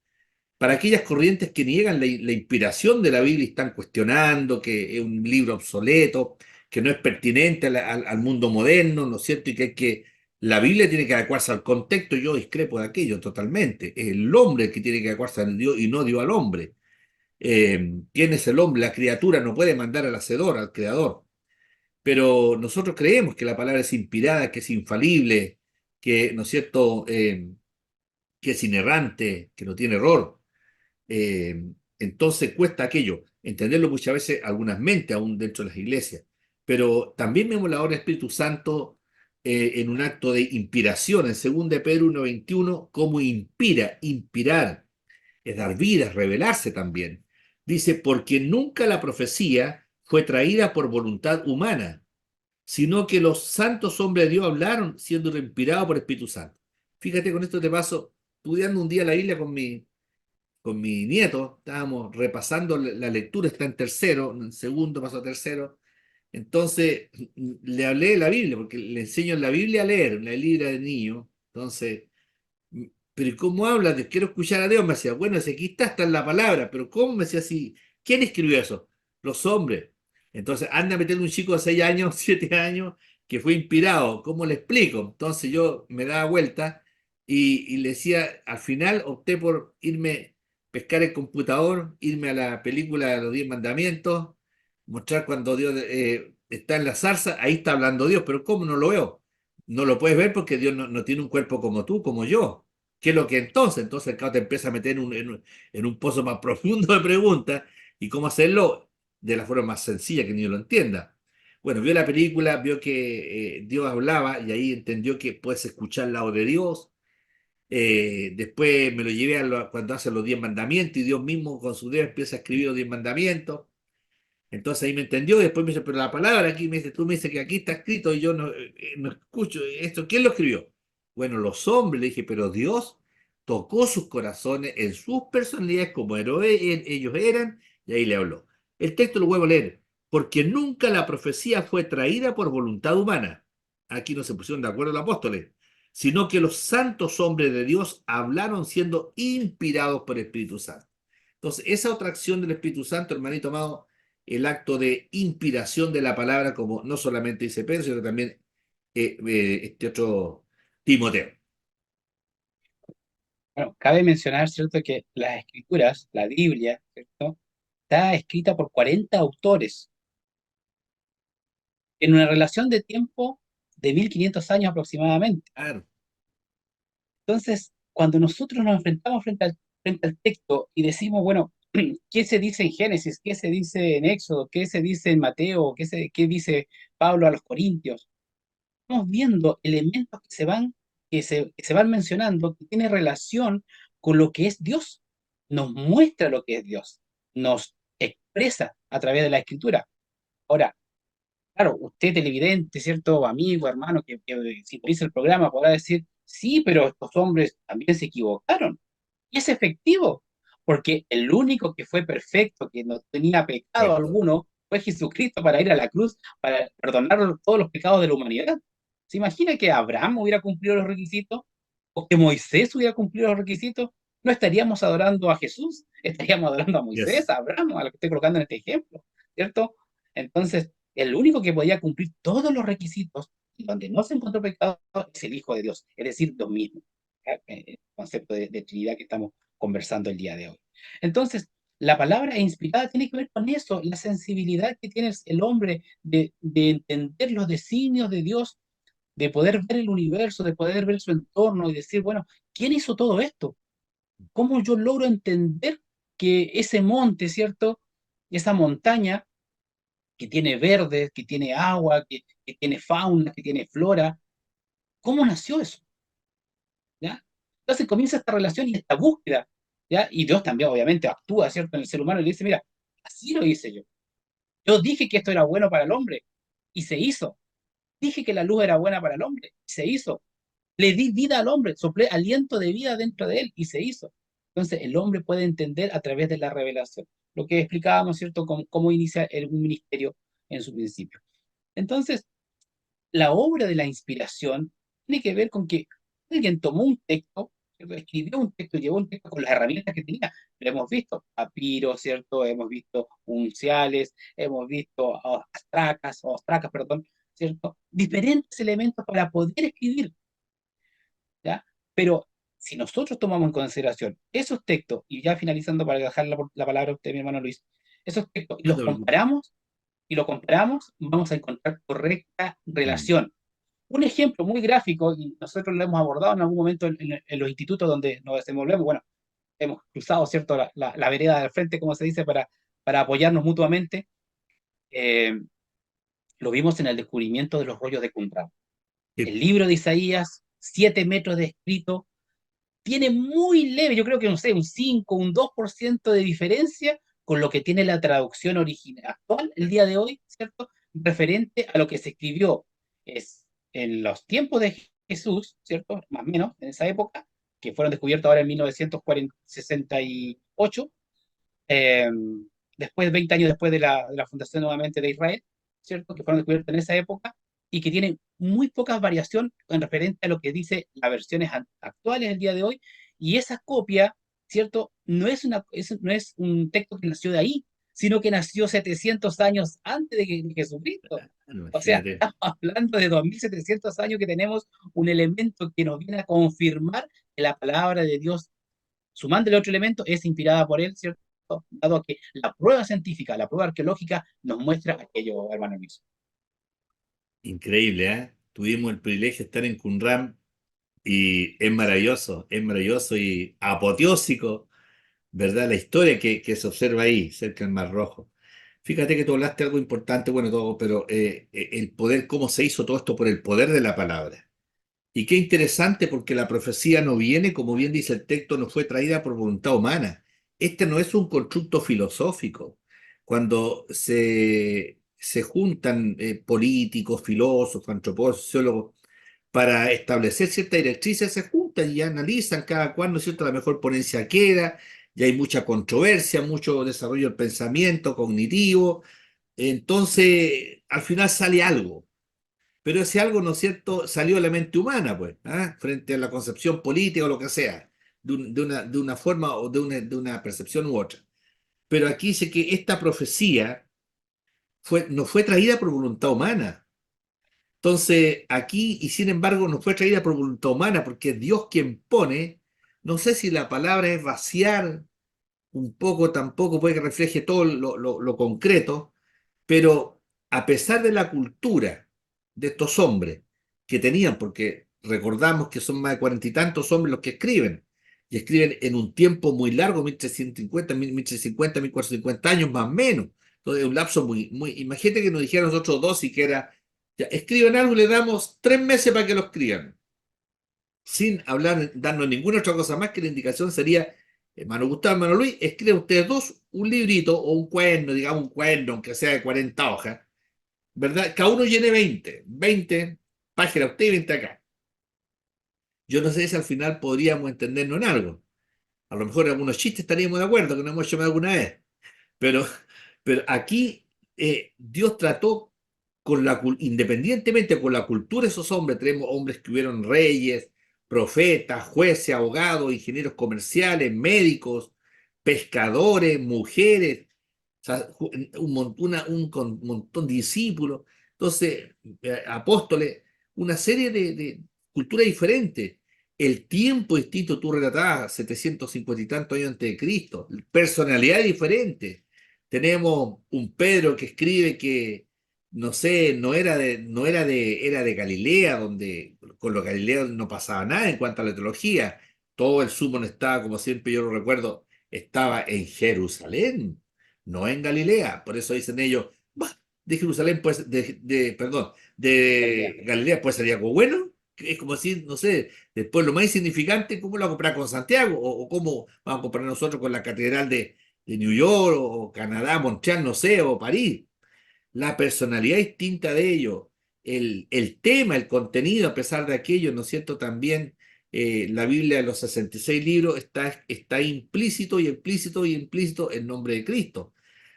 Para aquellas corrientes que niegan la inspiración de la Biblia y están cuestionando que es un libro obsoleto, que no es pertinente al mundo moderno, ¿no es cierto? Y que la Biblia tiene que adecuarse al contexto, yo discrepo de aquello totalmente. Es el hombre el que tiene que adecuarse al Dios y no Dios al hombre. ¿Quién es el hombre? La criatura no puede mandar al hacedor, al creador. Pero nosotros creemos que la palabra es inspirada, que es infalible, que, ¿no es cierto?, que es inerrante, que no tiene error. Entonces cuesta aquello, entenderlo muchas veces algunas mentes aún dentro de las iglesias. Pero también vemos la obra del Espíritu Santo en un acto de inspiración, en 2 de Pedro 1:21, cómo inspira, inspirar, es dar vida, es revelarse también. Dice, porque nunca la profecía fue traída por voluntad humana, sino que los santos hombres de Dios hablaron siendo inspirados por el Espíritu Santo. Fíjate, con esto te paso, estudiando un día la Biblia con mi nieto, estábamos repasando la lectura, está en tercero, en segundo pasó a tercero, entonces le hablé de la Biblia, porque le enseño en la Biblia a leer, en la Biblia de niño, entonces, pero ¿y cómo hablas? Quiero escuchar a Dios, me decía, bueno, si aquí está en la palabra, pero ¿cómo? Me decía así, ¿quién escribió eso? Los hombres. Entonces, anda a meterle un chico de 6 años, 7 años, que fue inspirado, ¿cómo le explico? Entonces yo me daba vuelta y le decía, al final opté por irme, pescar el computador, irme a la película de los 10 mandamientos, mostrar cuando Dios está en la zarza, ahí está hablando Dios, pero ¿cómo no lo veo? No lo puedes ver porque Dios no tiene un cuerpo como tú, como yo. ¿Qué es lo que entonces? Entonces el caso te empieza a meter en un pozo más profundo de preguntas y cómo hacerlo de la forma más sencilla que el niño lo entienda. Bueno, vio la película, vio que Dios hablaba y ahí entendió que puedes escuchar la voz de Dios. Después me lo llevé cuando hace los 10 mandamientos y Dios mismo con su dedo empieza a escribir los 10 mandamientos. Entonces ahí me entendió y después me dice, pero la palabra aquí me dice, tú me dices que aquí está escrito y yo no escucho esto. ¿Quién lo escribió? Bueno, los hombres, le dije, pero Dios tocó sus corazones en sus personalidades como héroes ellos eran y ahí le habló. El texto lo vuelvo a leer, porque nunca la profecía fue traída por voluntad humana. Aquí no se pusieron de acuerdo los apóstoles, sino que los santos hombres de Dios hablaron siendo inspirados por el Espíritu Santo. Entonces, esa otra acción del Espíritu Santo, hermanito amado, el acto de inspiración de la palabra, como no solamente dice Pedro, sino también este otro Timoteo. Bueno, cabe mencionar, ¿cierto?, que las escrituras, la Biblia, ¿cierto?, está escrita por 40 autores en una relación de tiempo de 1500 años aproximadamente. Claro, Entonces, cuando nosotros nos enfrentamos frente al texto y decimos, bueno, ¿qué se dice en Génesis? ¿Qué se dice en Éxodo? ¿Qué se dice en Mateo? ¿Qué dice Pablo a los Corintios? Estamos viendo elementos que se van mencionando, que tienen relación con lo que es Dios. Nos muestra lo que es Dios. Nos expresa a través de la escritura. Ahora, claro, usted televidente, ¿cierto? Amigo, hermano, que sintoniza el programa, podrá decir, sí, pero estos hombres también se equivocaron. Y es efectivo, porque el único que fue perfecto, que no tenía pecado cierto. alguno, fue Jesucristo para ir a la cruz, para perdonar todos los pecados de la humanidad. ¿Se imagina que Abraham hubiera cumplido los requisitos? ¿O que Moisés hubiera cumplido los requisitos? No estaríamos adorando a Jesús, estaríamos adorando a Moisés, Yes. a Abraham, a lo que estoy colocando en este ejemplo, ¿cierto? Entonces, el único que podía cumplir todos los requisitos y donde no se encontró pecado es el Hijo de Dios, es decir, Dios mismo. El concepto de Trinidad que estamos conversando el día de hoy. Entonces, la palabra inspirada tiene que ver con eso, la sensibilidad que tiene el hombre de entender los designios de Dios, de poder ver el universo, de poder ver su entorno y decir, bueno, ¿quién hizo todo esto? ¿Cómo yo logro entender que ese monte, ¿cierto? Esa montaña que tiene verde, que tiene agua, que tiene fauna, que tiene flora, ¿cómo nació eso? ¿Ya? Entonces comienza esta relación y esta búsqueda, ¿ya? Y Dios también obviamente actúa, ¿cierto? En el ser humano y le dice, mira, así lo hice yo. Yo dije que esto era bueno para el hombre y se hizo. Dije que la luz era buena para el hombre y se hizo. Le di vida al hombre, soplé aliento de vida dentro de él y se hizo. Entonces el hombre puede entender a través de la revelación. Lo que explicábamos, ¿cierto? Cómo inicia un ministerio en su principio. Entonces, la obra de la inspiración tiene que ver con que alguien tomó un texto, ¿cierto? Escribió un texto, llevó un texto con las herramientas que tenía. Lo hemos visto, papiro, ¿cierto? Hemos visto unciales, hemos visto ostracas, perdón, ¿cierto? Diferentes elementos para poder escribir, ¿ya? Pero si nosotros tomamos en consideración esos textos, y ya finalizando para dejar la palabra a usted, mi hermano Luis, esos textos, y No los te preocupes. comparamos, vamos a encontrar correcta Mm. relación. Un ejemplo muy gráfico, y nosotros lo hemos abordado en algún momento en los institutos donde nos desenvolvemos, bueno, hemos cruzado, ¿cierto?, la vereda del frente, como se dice, para apoyarnos mutuamente. eh, lo vimos en el descubrimiento de los rollos de Qumran. Sí, El libro de Isaías, 7 metros de escrito, tiene muy leve, yo creo que no sé, un 5 un 2% de diferencia con lo que tiene la traducción original actual el día de hoy, ¿cierto? Referente a lo que se escribió es, en los tiempos de Jesús, ¿cierto? Más o menos, en esa época, que fueron descubiertos ahora en 1968, eh, después, 20 años después de la fundación nuevamente de Israel, ¿cierto? Que fueron descubiertos en esa época y que tienen muy poca variación en referente a lo que dice las versiones actuales del día de hoy. Y esa copia, ¿cierto? No es un texto que nació de ahí, sino que nació 700 años antes de Jesucristo. O sea, imagínate. estamos hablando de 2700 años que tenemos un elemento que nos viene a confirmar que la palabra de Dios, sumando el otro elemento, es inspirada por él, ¿cierto? Dado que la prueba científica, la prueba arqueológica nos muestra aquello, hermano Luis. Increíble, ¿eh? Tuvimos el privilegio de estar en Qumran y es maravilloso y apoteósico, ¿verdad? La historia que se observa ahí, cerca del Mar Rojo. Fíjate que tú hablaste algo importante, bueno, todo, pero el poder, cómo se hizo todo esto por el poder de la palabra. Y qué interesante porque la profecía no viene, como bien dice el texto, no fue traída por voluntad humana. Este no es un constructo filosófico. Cuando se juntan políticos, filósofos, antropólogos, sociólogos, para establecer ciertas directrices, se juntan y analizan cada cual, ¿no es cierto?, la mejor ponencia queda, y hay mucha controversia, mucho desarrollo del pensamiento cognitivo. Entonces, al final sale algo. Pero ese algo, ¿no es cierto?, salió de la mente humana, pues, ¿ah? Frente a la concepción política o lo que sea, de una forma o de una percepción u otra. Pero aquí dice que esta profecía no fue traída por voluntad humana. Entonces, aquí, y sin embargo, no fue traída por voluntad humana, porque es Dios quien pone, no sé si la palabra es vaciar un poco, tampoco puede que refleje todo lo concreto, pero a pesar de la cultura de estos hombres que tenían, porque recordamos que son más de cuarenta y tantos hombres los que escriben, y escriben en un tiempo muy largo, 1350, 1350, 1450 años más o menos. Entonces, es un lapso Imagínate que nos dijeran nosotros dos y que era, ya, escriben algo y le damos 3 meses para que lo escriban, sin hablar, darnos ninguna otra cosa más que la indicación sería, hermano Gustavo, hermano Luis, escriben ustedes dos un librito o un cuaderno, digamos un cuaderno, aunque sea de 40 hojas, ¿verdad? Cada uno llene 20 páginas usted y 20 acá. Yo no sé si al final podríamos entendernos en algo. A lo mejor en algunos chistes estaríamos de acuerdo, que no hemos hecho más alguna vez. Pero, pero aquí Dios trató independientemente con la cultura de esos hombres, tenemos hombres que hubieron reyes, profetas, jueces, abogados, ingenieros comerciales, médicos, pescadores, mujeres, o sea, un montón de discípulos, entonces, apóstoles, una serie de culturas diferentes. el tiempo distinto, tú relatabas 750 y tantos años antes de Cristo, personalidad diferente. Tenemos un Pedro que escribe que, no sé, era de Galilea, donde con los galileos no pasaba nada en cuanto a la teología. Todo el sumo no estaba, como siempre yo lo recuerdo, estaba en Jerusalén, no en Galilea. Por eso dicen ellos, "Bah, de Jerusalén, pues, perdón, Galilea. de Galilea puede salir algo bueno". Es como decir, no sé, después lo más insignificante, ¿cómo lo vamos a comparar con Santiago? O cómo vamos a comparar nosotros con la Catedral de New York, o Canadá, Montreal, no sé, o París? La personalidad distinta de ellos, el tema, el contenido, a pesar de aquello, ¿no es cierto? También la Biblia de los 66 libros está implícito y implícito y implícito en nombre de Cristo.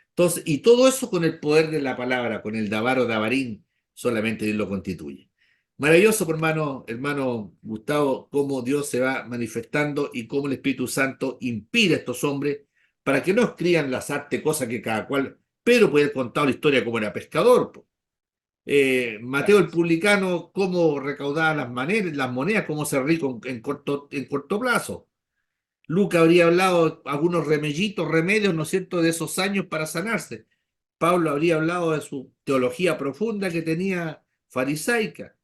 Entonces, y todo eso con el poder de la palabra, con el Davaro Davarín, solamente Dios lo constituye. Maravilloso, hermano Gustavo, cómo Dios se va manifestando y cómo el Espíritu Santo inspira a estos hombres para que no escriban las artes, cosas que cada cual, pero puede haber contado la historia como era pescador, po. Mateo Claro. el publicano, cómo recaudaba las monedas, cómo ser rico en corto plazo. Luca habría hablado algunos remedios, ¿no es cierto?, de esos años para sanarse. Pablo habría hablado de su teología profunda que tenía farisaica.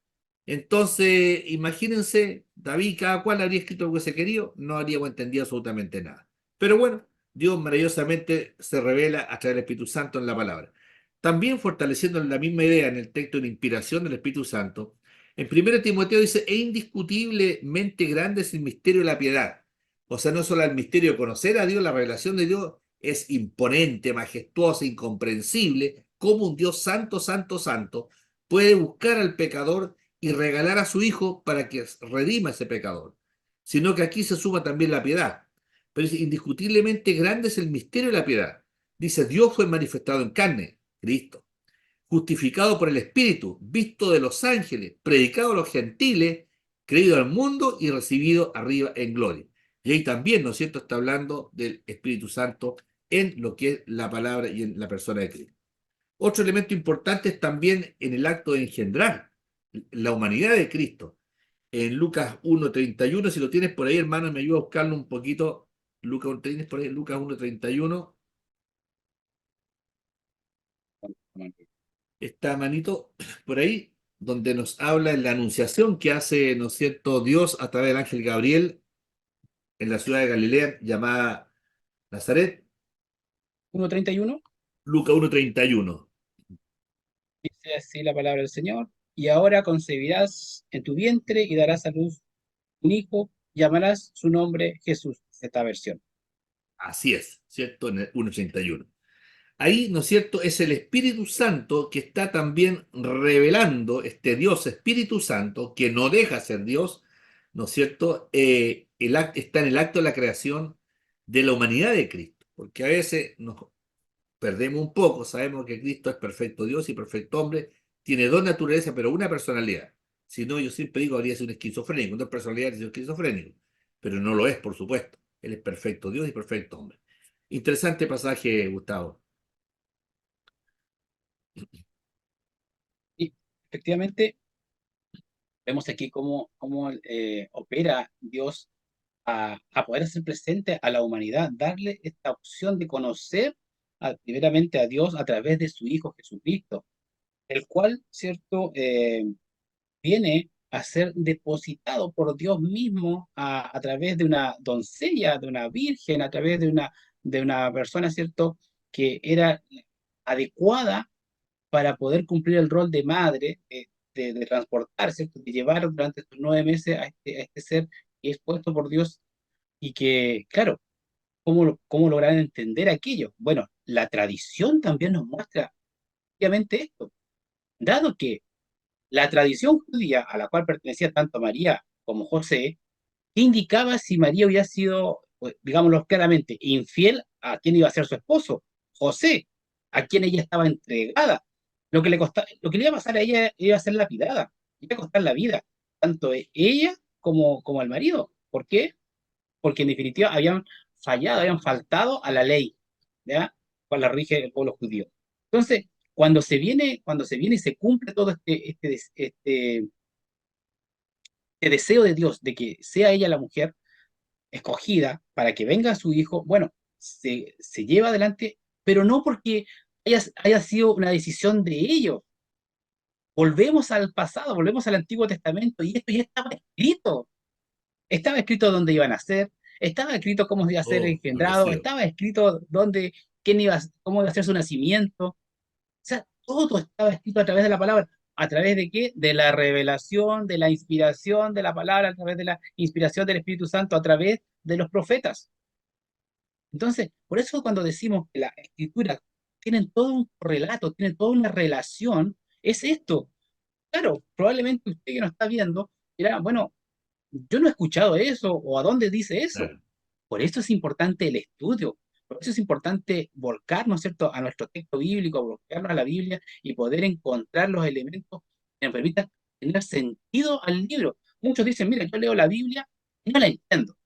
Entonces, imagínense, David, cada cual habría escrito lo que se quería, no habríamos entendido absolutamente nada. Pero bueno, Dios maravillosamente se revela a través del Espíritu Santo en la palabra. También fortaleciendo la misma idea en el texto de inspiración del Espíritu Santo, en 1 Timoteo dice, es indiscutiblemente grande es el misterio de la piedad. O sea, no solo el misterio de conocer a Dios, la revelación de Dios es imponente, majestuosa, incomprensible, como un Dios santo, santo, santo puede buscar al pecador y regalar a su Hijo para que redima a ese pecador, sino que aquí se suma también la piedad. Pero es indiscutiblemente grande es el misterio de la piedad. Dice, Dios fue manifestado en carne, Cristo, justificado por el Espíritu, visto de los ángeles, predicado a los gentiles, creído al mundo y recibido arriba en gloria. Y ahí también, ¿no es cierto?, está hablando del Espíritu Santo en lo que es la palabra y en la persona de Cristo. Otro elemento importante es también en el acto de engendrar la humanidad de Cristo. En Lucas 1:31, si lo tienes por ahí, hermano, me ayuda a buscarlo un poquito. Lucas, ¿tienes por ahí? Lucas 1:31. Está, manito, por ahí, donde nos habla en la anunciación que hace, ¿no es cierto?, Dios a través del ángel Gabriel en la ciudad de Galilea llamada Nazaret. 1:31 Lucas 1:31. dice así la palabra del Señor. Y ahora concebirás en tu vientre y darás a luz un hijo, llamarás su nombre Jesús. Esta versión. Así es, ¿cierto? En el 1:31. Ahí, ¿no es cierto?, es el Espíritu Santo que está también revelando este Dios Espíritu Santo, que no deja ser Dios, ¿no es cierto? Está en el acto de la creación de la humanidad de Cristo, porque a veces nos perdemos un poco, sabemos que Cristo es perfecto Dios y perfecto hombre, tiene dos naturalezas, pero una personalidad. Si no, yo siempre digo, habría sido un esquizofrénico, dos personalidades y un esquizofrénico, pero no lo es, por supuesto. Él es perfecto Dios y perfecto hombre. Interesante pasaje, Gustavo. Y efectivamente, vemos aquí cómo opera Dios a poder hacer presente a la humanidad, darle esta opción de conocer primeramente a Dios a través de su Hijo Jesucristo, el cual, ¿cierto?, viene a ser depositado por Dios mismo a través de una doncella, de una virgen, a través de una persona, ¿cierto?, que era adecuada para poder cumplir el rol de madre, de transportar, ¿cierto?, de llevar durante estos 9 meses a este ser que es puesto por Dios y que, claro, ¿cómo lograr entender aquello? Bueno, la tradición también nos muestra obviamente esto, dado que la tradición judía a la cual pertenecía tanto María como José, indicaba si María había sido, pues, digámoslo claramente, infiel a quien iba a ser su esposo, José, a quien ella estaba entregada. Lo que le iba a pasar a ella iba a ser lapidada, iba a costar la vida, tanto ella como al marido. ¿Por qué? Porque en definitiva habían fallado, habían faltado a la ley, ¿ya? Cual la rige el pueblo judío. Entonces, cuando se viene y se cumple todo este deseo de Dios de que sea ella la mujer escogida para que venga su hijo, bueno, se lleva adelante, pero no porque haya sido una decisión de ellos. Volvemos al pasado, volvemos al Antiguo Testamento y esto ya estaba escrito. Estaba escrito dónde iban a ser, estaba escrito cómo iba a ser Oh, engendrado, bendecido. estaba escrito dónde, quién iba, cómo iba a ser su nacimiento. O sea, todo estaba escrito a través de la palabra. ¿A través de qué? De la revelación, de la inspiración de la palabra, a través de la inspiración del Espíritu Santo, a través de los profetas. Entonces, por eso cuando decimos que las escrituras tienen todo un relato, tienen toda una relación, es esto. Claro, probablemente usted que nos está viendo dirá, bueno, yo no he escuchado eso, o a dónde dice eso. Claro, Por eso es importante el estudio, por eso es importante volcarnos, ¿cierto?, a nuestro texto bíblico, volcarnos a la Biblia y poder encontrar los elementos que nos permitan tener sentido al libro. Muchos dicen, mira, yo leo la Biblia y no la entiendo.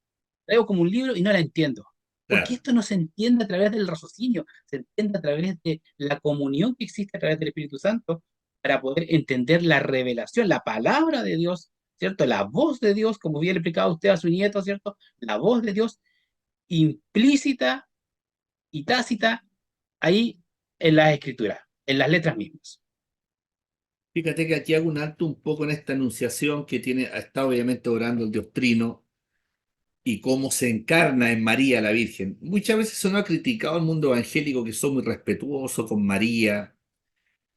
Leo como un libro y no la entiendo. Porque claro. esto no se entiende a través del raciocinio, se entiende a través de la comunión que existe a través del Espíritu Santo para poder entender la revelación, la palabra de Dios, ¿cierto? La voz de Dios, como bien le explicaba usted a su nieto, ¿cierto? La voz de Dios implícita y tácita ahí en las escrituras, en las letras mismas. Fíjate que aquí hago un alto un poco en esta anunciación que tiene, está obviamente orando el Dios Trino y cómo se encarna en María la Virgen. Muchas veces se nos ha criticado al mundo evangélico que son muy respetuosos con María.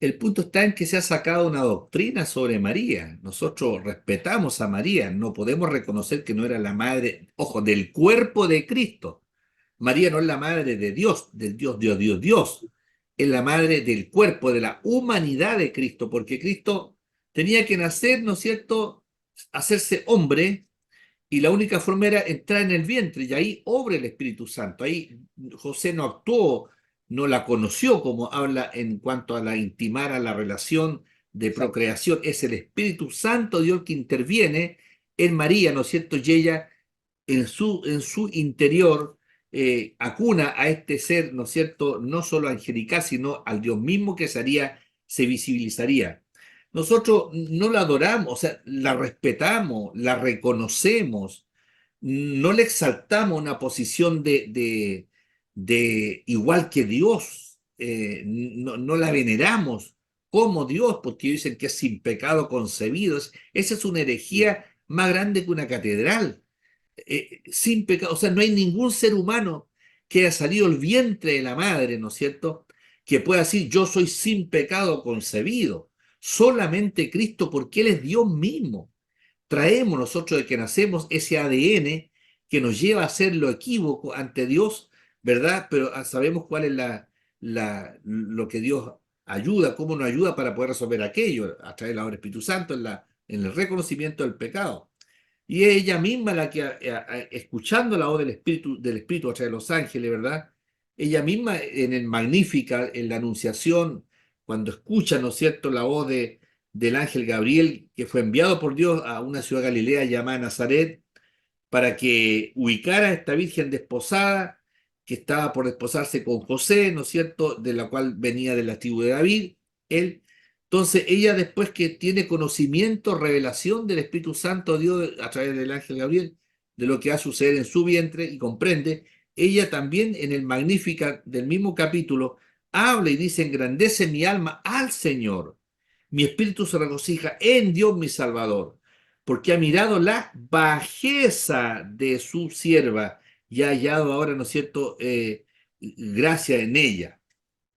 El punto está en que se ha sacado una doctrina sobre María. Nosotros respetamos a María, no podemos reconocer que no era la madre, ojo, del cuerpo de Cristo. María no es la madre de Dios, del Dios, Dios, Dios, Dios. Es la madre del cuerpo, de la humanidad de Cristo, porque Cristo tenía que nacer, ¿no es cierto?, hacerse hombre, y la única forma era entrar en el vientre, y ahí obra el Espíritu Santo. Ahí José no actuó, no la conoció, como habla en cuanto a la intimar, a la relación de Exacto. procreación. Es el Espíritu Santo Dios que interviene en María, ¿no es cierto? Y ella en su interior acuna a este ser, ¿no es cierto?, no solo angelical, sino al Dios mismo que se visibilizaría. Nosotros no la adoramos, o sea, la respetamos, la reconocemos, no le exaltamos una posición de igual que Dios, no la veneramos como Dios, porque dicen que es sin pecado concebido. Esa es una herejía más grande que una catedral. Sin pecado, o sea, no hay ningún ser humano que haya salido del vientre de la madre, ¿no es cierto?, que pueda decir yo soy sin pecado concebido. Solamente Cristo, porque Él es Dios mismo. Traemos nosotros de que nacemos ese ADN que nos lleva a hacer lo equívoco ante Dios, ¿verdad? Pero sabemos cuál es lo que Dios ayuda, cómo nos ayuda para poder resolver aquello, a través de la obra del Espíritu Santo, en el reconocimiento del pecado. Y es ella misma la que, escuchando la voz del Espíritu a través de los ángeles, ¿verdad? Ella misma en el Magnífica, en la Anunciación, cuando escucha, ¿no es cierto?, la voz del ángel Gabriel, que fue enviado por Dios a una ciudad galilea llamada Nazaret, para que ubicara a esta virgen desposada, que estaba por desposarse con José, ¿no es cierto?, de la cual venía de la tribu de David, él. Entonces, ella después que tiene conocimiento, revelación del Espíritu Santo, Dios a través del ángel Gabriel, de lo que va a suceder en su vientre y comprende, ella también en el Magnífica del mismo capítulo habla y dice, engrandece mi alma al Señor, mi espíritu se regocija en Dios mi Salvador, porque ha mirado la bajeza de su sierva y ha hallado ahora, ¿no es cierto?, gracia en ella.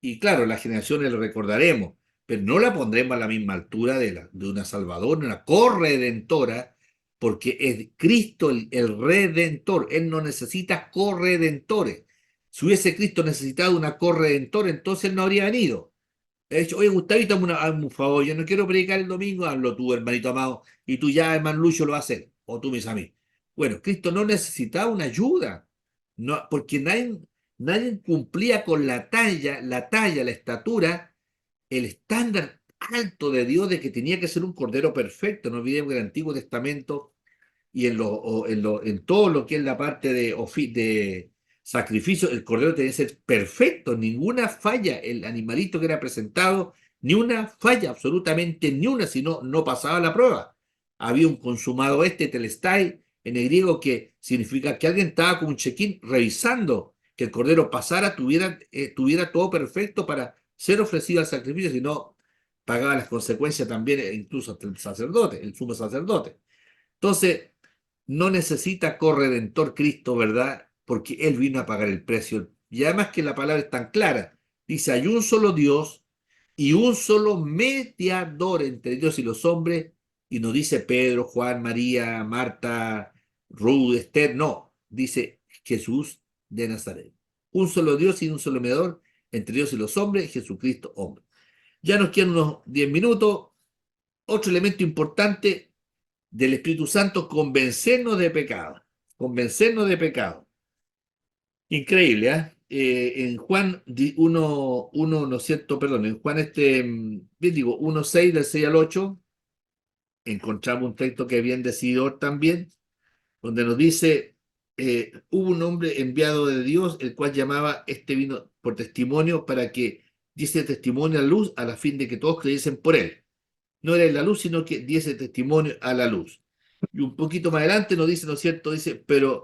Y claro, las generaciones lo recordaremos, pero no la pondremos a la misma altura de una salvadora, una corredentora, porque es Cristo el redentor. Él no necesita corredentores. Si hubiese Cristo necesitado una corredentora, entonces él no habría venido. He dicho, oye, Gustavito, hazme un favor, yo no quiero predicar el domingo, hazlo tú, hermanito amado, y tú ya, hermano Lucho, lo vas a hacer, o tú, mis amigos. Bueno, Cristo no necesitaba una ayuda, no, porque nadie cumplía con la estatura, el estándar alto de Dios de que tenía que ser un cordero perfecto. No olvidemos que el Antiguo Testamento y en todo lo que es la parte de sacrificio, el cordero tenía que ser perfecto, ninguna falla, el animalito que era presentado, ni una falla, absolutamente ni una, si no, no pasaba la prueba. había un consumado telestai, en el griego, que significa que alguien estaba con un check-in revisando que el cordero pasara, tuviera todo perfecto para ser ofrecido al sacrificio, si no pagaba las consecuencias también, incluso hasta el sacerdote, el sumo sacerdote. Entonces, no necesita corredentor Cristo, ¿verdad? Porque Él vino a pagar el precio. Y además que la palabra es tan clara. Dice, hay un solo Dios y un solo mediador entre Dios y los hombres. Y no dice Pedro, Juan, María, Marta, Ruth, Esther. No, dice Jesús de Nazaret. Un solo Dios y un solo mediador entre Dios y los hombres, Jesucristo, hombre. Ya nos quedan unos 10 minutos. Otro elemento importante del Espíritu Santo, convencernos de pecado. Convencernos de pecado. Increíble, ¿eh? En Juan 1, ¿no es cierto? Perdón, en Juan bien digo, 1:6, del 6 al 8, encontramos un texto que bien decidido también, donde nos dice, hubo un hombre enviado de Dios, el cual llamaba, vino por testimonio para que diese testimonio a la luz, a la fin de que todos creyesen por él. No era la luz, sino que diese testimonio a la luz. Y un poquito más adelante nos dice, ¿no es cierto? Dice, pero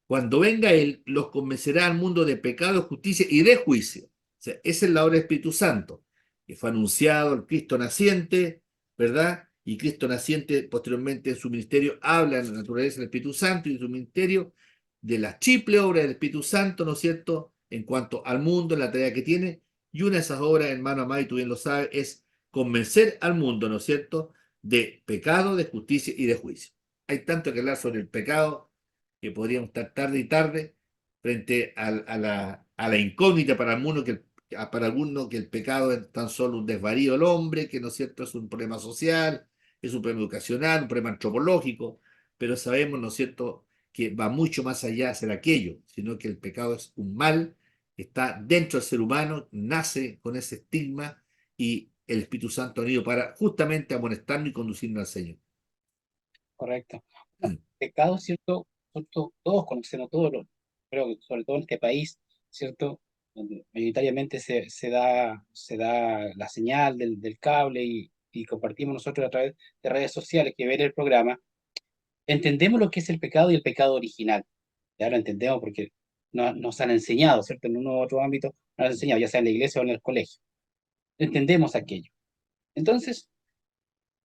cuando venga Él, los convencerá al mundo de pecado, justicia y de juicio. O sea, esa es la obra del Espíritu Santo, que fue anunciado el Cristo naciente, ¿verdad? Y Cristo naciente, posteriormente en su ministerio, habla en la naturaleza del Espíritu Santo y en su ministerio de la triple obra del Espíritu Santo, ¿no es cierto? En cuanto al mundo, en la tarea que tiene. Y una de esas obras, hermano amado, y tú bien lo sabes, es convencer al mundo, ¿no es cierto?, de pecado, de justicia y de juicio. Hay tanto que hablar sobre el pecado que podríamos estar tarde y tarde frente a la incógnita para algunos que el pecado es tan solo un desvarío del hombre, que no es cierto, es un problema social, es un problema educacional, un problema antropológico, pero sabemos, ¿no es cierto?, que va mucho más allá de ser aquello, sino que el pecado es un mal, está dentro del ser humano, nace con ese estigma y el Espíritu Santo ha venido para justamente amonestarnos y conducirnos al Señor. Correcto. Bueno, pecado, ¿cierto? Todos conocemos, creo que sobre todo en este país, ¿cierto? Donde mayoritariamente se da la señal del cable y compartimos nosotros a través de redes sociales que ver el programa, entendemos lo que es el pecado y el pecado original. Ya lo entendemos porque nos han enseñado, ¿cierto? En uno u otro ámbito nos han enseñado, ya sea en la iglesia o en el colegio. Entendemos aquello. Entonces,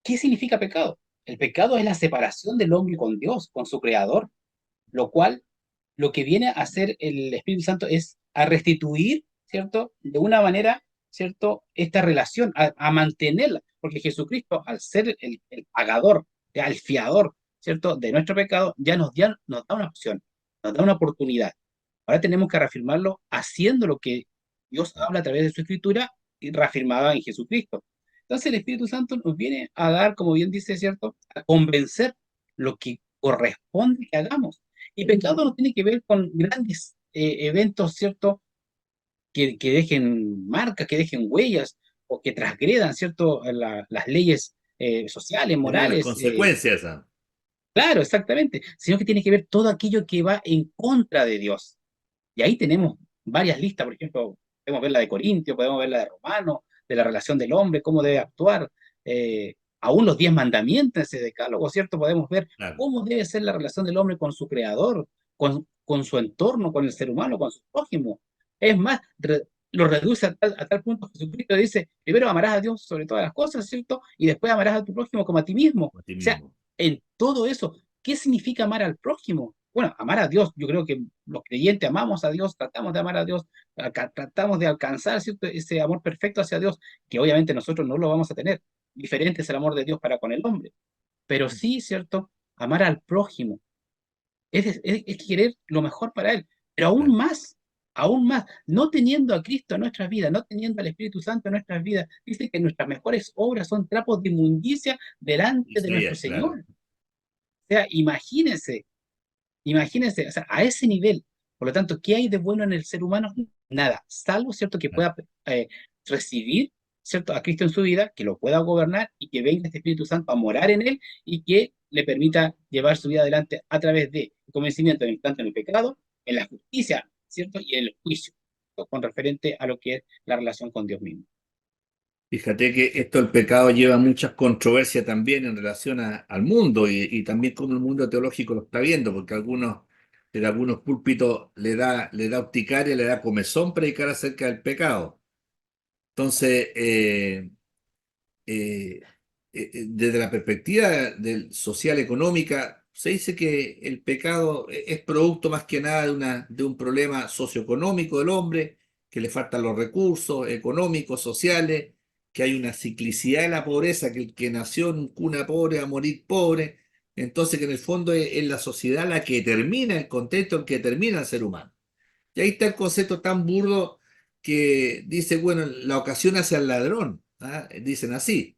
¿qué significa pecado? El pecado es la separación del hombre con Dios, con su creador, lo cual lo que viene a hacer el Espíritu Santo es a restituir, ¿cierto? De una manera, ¿cierto? Esta relación, a mantenerla, porque Jesucristo, al ser el pagador, el fiador, ¿cierto? De nuestro pecado, ya nos da una opción, nos da una oportunidad. Ahora tenemos que reafirmarlo haciendo lo que Dios habla a través de su escritura y reafirmada en Jesucristo. Entonces el Espíritu Santo nos viene a dar, como bien dice, ¿cierto? A convencer lo que corresponde que hagamos. Y pecado no tiene que ver con grandes eventos, ¿cierto? Que dejen marcas, que dejen huellas o que transgredan, ¿cierto? Las leyes sociales, Que tenga las morales. consecuencias. ¿Ah? Claro, exactamente. Sino que tiene que ver todo aquello que va en contra de Dios. Y ahí tenemos varias listas, por ejemplo, podemos ver la de Corintio, podemos ver la de Romano, de la relación del hombre, cómo debe actuar, aún los 10 mandamientos, ese decálogo, ¿cierto? Podemos ver Claro. cómo debe ser la relación del hombre con su creador, con su entorno, con el ser humano, con su prójimo. Es más, lo reduce a tal punto que Jesucristo dice, primero amarás a Dios sobre todas las cosas, ¿cierto? Y después amarás a tu prójimo como a ti mismo. O A ti sea, mismo. en todo eso, ¿qué significa amar al prójimo? Bueno, amar a Dios, yo creo que los creyentes amamos a Dios, tratamos de amar a Dios, tratamos de alcanzar, ¿cierto? Ese amor perfecto hacia Dios, que obviamente nosotros no lo vamos a tener. Diferente es el amor de Dios para con el hombre. Pero sí, ¿cierto? Amar al prójimo es querer lo mejor para él. Pero Claro. aún más, no teniendo a Cristo en nuestras vidas, no teniendo al Espíritu Santo en nuestras vidas, dice que nuestras mejores obras son trapos de inmundicia Y delante de nuestro sería, claro. Señor. O sea, imagínense, o sea, a ese nivel. Por lo tanto, ¿qué hay de bueno en el ser humano? Nada, salvo, ¿cierto?, que Claro. pueda recibir, ¿cierto?, a Cristo en su vida, que lo pueda gobernar y que venga este Espíritu Santo a morar en él y que le permita llevar su vida adelante a través de convencimiento tanto en el pecado, en la justicia, ¿cierto?, y en el juicio, con referente a lo que es la relación con Dios mismo. Fíjate que esto del pecado lleva muchas controversias también en relación al mundo y también cómo el mundo teológico lo está viendo, porque en algunos púlpitos le da urticaria, le da comezón predicar acerca del pecado. Entonces, eh, desde la perspectiva social económica, se dice que el pecado es producto más que nada de un problema socioeconómico del hombre, que le faltan los recursos económicos, sociales, que hay una ciclicidad de la pobreza, que el que nació en cuna pobre va a morir pobre, entonces que en el fondo es la sociedad la que determina el contexto en que determina el ser humano. Y ahí está el concepto tan burdo que dice, bueno, la ocasión hacia el ladrón, ¿ah? Dicen así.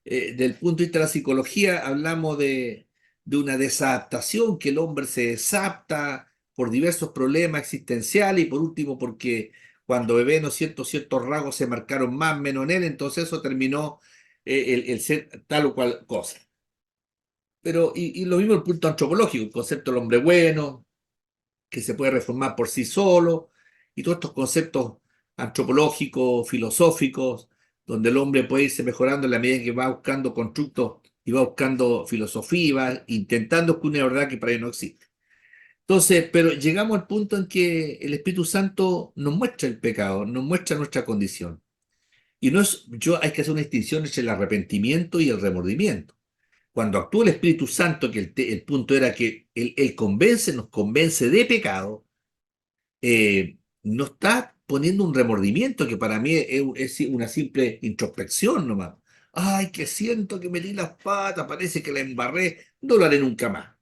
Del punto de vista de la psicología, hablamos de una desadaptación, que el hombre se desadapta por diversos problemas existenciales y por último porque cuando bebé, ¿no es cierto?, ciertos rasgos se marcaron más, menos en él, entonces eso terminó el ser tal o cual cosa. Pero, y lo mismo el punto antropológico, el concepto del hombre bueno, que se puede reformar por sí solo, y todos estos conceptos antropológicos, filosóficos, donde el hombre puede irse mejorando en la medida en que va buscando constructos y va buscando filosofía, y va intentando descubrir una verdad que para él no existe. Entonces, pero llegamos al punto en que el Espíritu Santo nos muestra el pecado, nos muestra nuestra condición. Y no es, hay que hacer una distinción entre el arrepentimiento y el remordimiento. Cuando actúa el Espíritu Santo, que el punto era que él convence, nos convence de pecado, no está poniendo un remordimiento que para mí es una simple introspección nomás. Ay, que siento que metí las patas, parece que la embarré, no lo haré nunca más.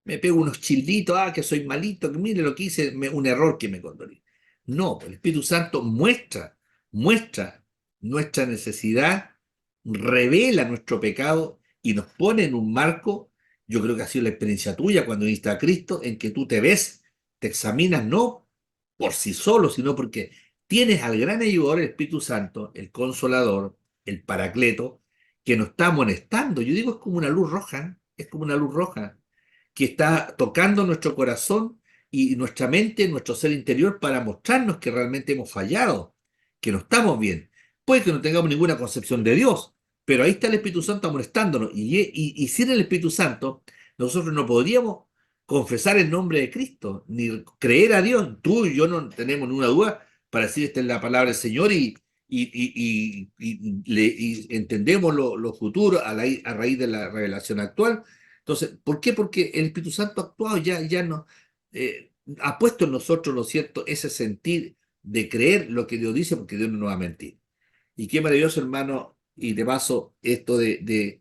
Me pego unos childitos, que soy malito, que mire lo que hice, un error que me condoní. No, el Espíritu Santo muestra nuestra necesidad, revela nuestro pecado y nos pone en un marco. Yo creo que ha sido la experiencia tuya cuando viniste a Cristo, en que tú te ves, te examinas no por sí solo, sino porque tienes al gran ayudador, el Espíritu Santo, el Consolador, el Paracleto, que nos está amonestando. Yo digo, es como una luz roja, es como una luz roja que está tocando nuestro corazón y nuestra mente, nuestro ser interior, para mostrarnos que realmente hemos fallado, que no estamos bien. Puede que no tengamos ninguna concepción de Dios, pero ahí está el Espíritu Santo amonestándonos. Y sin el Espíritu Santo, nosotros no podríamos confesar el nombre de Cristo, ni creer a Dios. Tú y yo no tenemos ninguna duda para decir esta es la palabra del Señor y entendemos lo futuro a raíz de la revelación actual. Entonces, ¿por qué? Porque el Espíritu Santo ha actuado, ya no, ha puesto en nosotros, ¿no es cierto?, ese sentir de creer lo que Dios dice, porque Dios no nos va a mentir. Y qué maravilloso, hermano, y de paso, esto de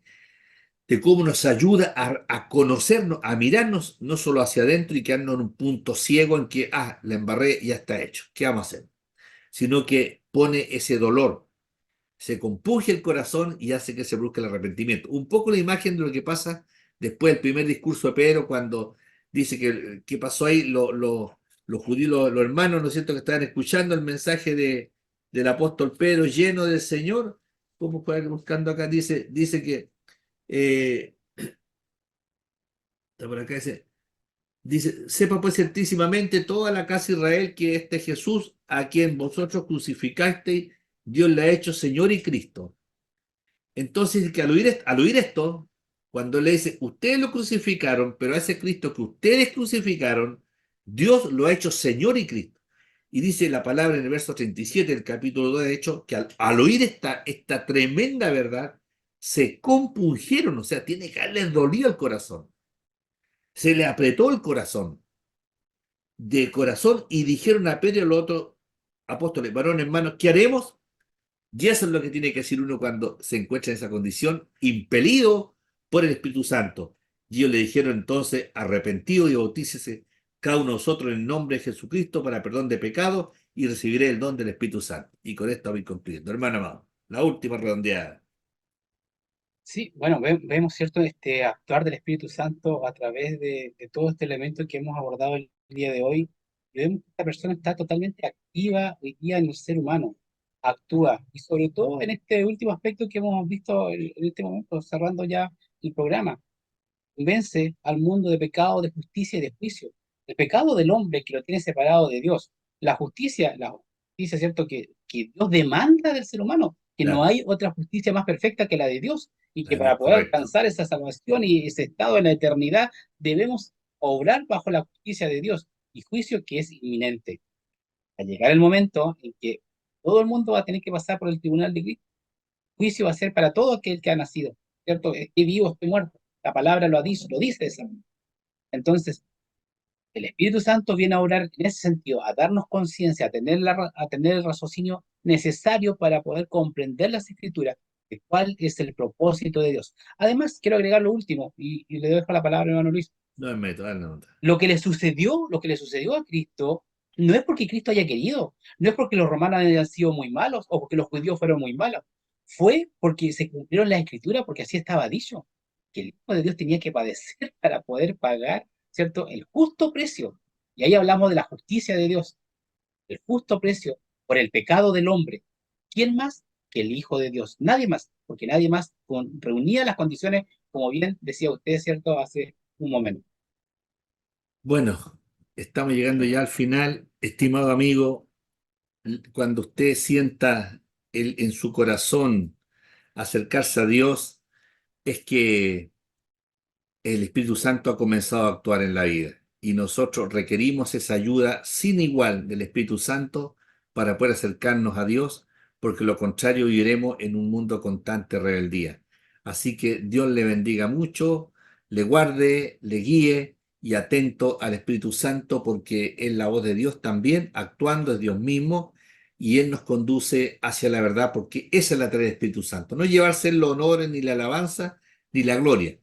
cómo nos ayuda a conocernos, a mirarnos no solo hacia adentro y quedarnos en un punto ciego en que, la embarré, ya está hecho, ¿qué vamos a hacer? Sino que pone ese dolor, se compunge el corazón y hace que se busque el arrepentimiento. Un poco la imagen de lo que pasa después del primer discurso de Pedro, cuando dice que pasó ahí, los judíos, los hermanos, ¿no es cierto?, que estaban escuchando el mensaje del apóstol Pedro lleno del Señor. ¿Cómo fue buscando acá? Dice que, está por acá, dice, sepa pues ciertísimamente toda la casa de Israel que este Jesús, a quien vosotros crucificasteis, Dios le ha hecho Señor y Cristo. Entonces, que al oír esto, cuando le dice, ustedes lo crucificaron, pero a ese Cristo que ustedes crucificaron, Dios lo ha hecho Señor y Cristo. Y dice la palabra en el verso 37 del capítulo 2 de Hechos, que al oír esta tremenda verdad, se compungieron, o sea, tiene que haberles dolido el corazón. Se le apretó el corazón, de corazón, y dijeron a Pedro y a los otros apóstoles, varones hermanos, ¿qué haremos? Y eso es lo que tiene que decir uno cuando se encuentra en esa condición, impelido por el Espíritu Santo. Y ellos le dijeron entonces, arrepentido y bautícese cada uno de nosotros en el nombre de Jesucristo para perdón de pecado y recibiré el don del Espíritu Santo. Y con esto voy concluyendo. Hermano amado, la última redondeada. Sí, bueno, vemos, ¿cierto?, este actuar del Espíritu Santo a través de todo este elemento que hemos abordado el día de hoy. Y vemos que esta persona está totalmente activa hoy día en el ser humano, actúa, y sobre todo en este último aspecto que hemos visto en este momento, cerrando ya el programa, vence al mundo de pecado, de justicia y de juicio. El pecado del hombre que lo tiene separado de Dios. La justicia, ¿cierto?, que Dios demanda del ser humano, que no claro, hay otra justicia más perfecta que la de Dios, y que es para poder correcto. alcanzar esa salvación y ese estado en la eternidad debemos obrar bajo la justicia de Dios y juicio que es inminente. Al llegar el momento en que todo el mundo va a tener que pasar por el tribunal de Cristo, juicio va a ser para todo aquel que ha nacido, ¿cierto? Esté vivo, esté muerto. La palabra lo dice de esa manera. Entonces, el Espíritu Santo viene a orar en ese sentido, a darnos conciencia, a tener el raciocinio necesario para poder comprender las Escrituras, de cuál es el propósito de Dios. Además, quiero agregar lo último, y le dejo la palabra a hermano Luis. No me meto, dale nota. Lo que le sucedió a Cristo, no es porque Cristo haya querido, no es porque los romanos hayan sido muy malos o porque los judíos fueron muy malos, fue porque se cumplieron las escrituras, porque así estaba dicho, que el Hijo de Dios tenía que padecer para poder pagar, ¿cierto?, el justo precio. Y ahí hablamos de la justicia de Dios, el justo precio por el pecado del hombre. ¿Quién más que el Hijo de Dios? Nadie más, porque nadie más reunía las condiciones, como bien decía usted, ¿cierto?, hace un momento. Bueno, estamos llegando ya al final. Estimado amigo, cuando usted sienta en su corazón acercarse a Dios, es que el Espíritu Santo ha comenzado a actuar en la vida y nosotros requerimos esa ayuda sin igual del Espíritu Santo para poder acercarnos a Dios, porque lo contrario viviremos en un mundo constante de rebeldía. Así que Dios le bendiga mucho, le guarde, le guíe y atento al Espíritu Santo, porque es la voz de Dios también, actuando, es Dios mismo, y Él nos conduce hacia la verdad, porque esa es la tarea del Espíritu Santo, no llevarse los honores, ni la alabanza, ni la gloria.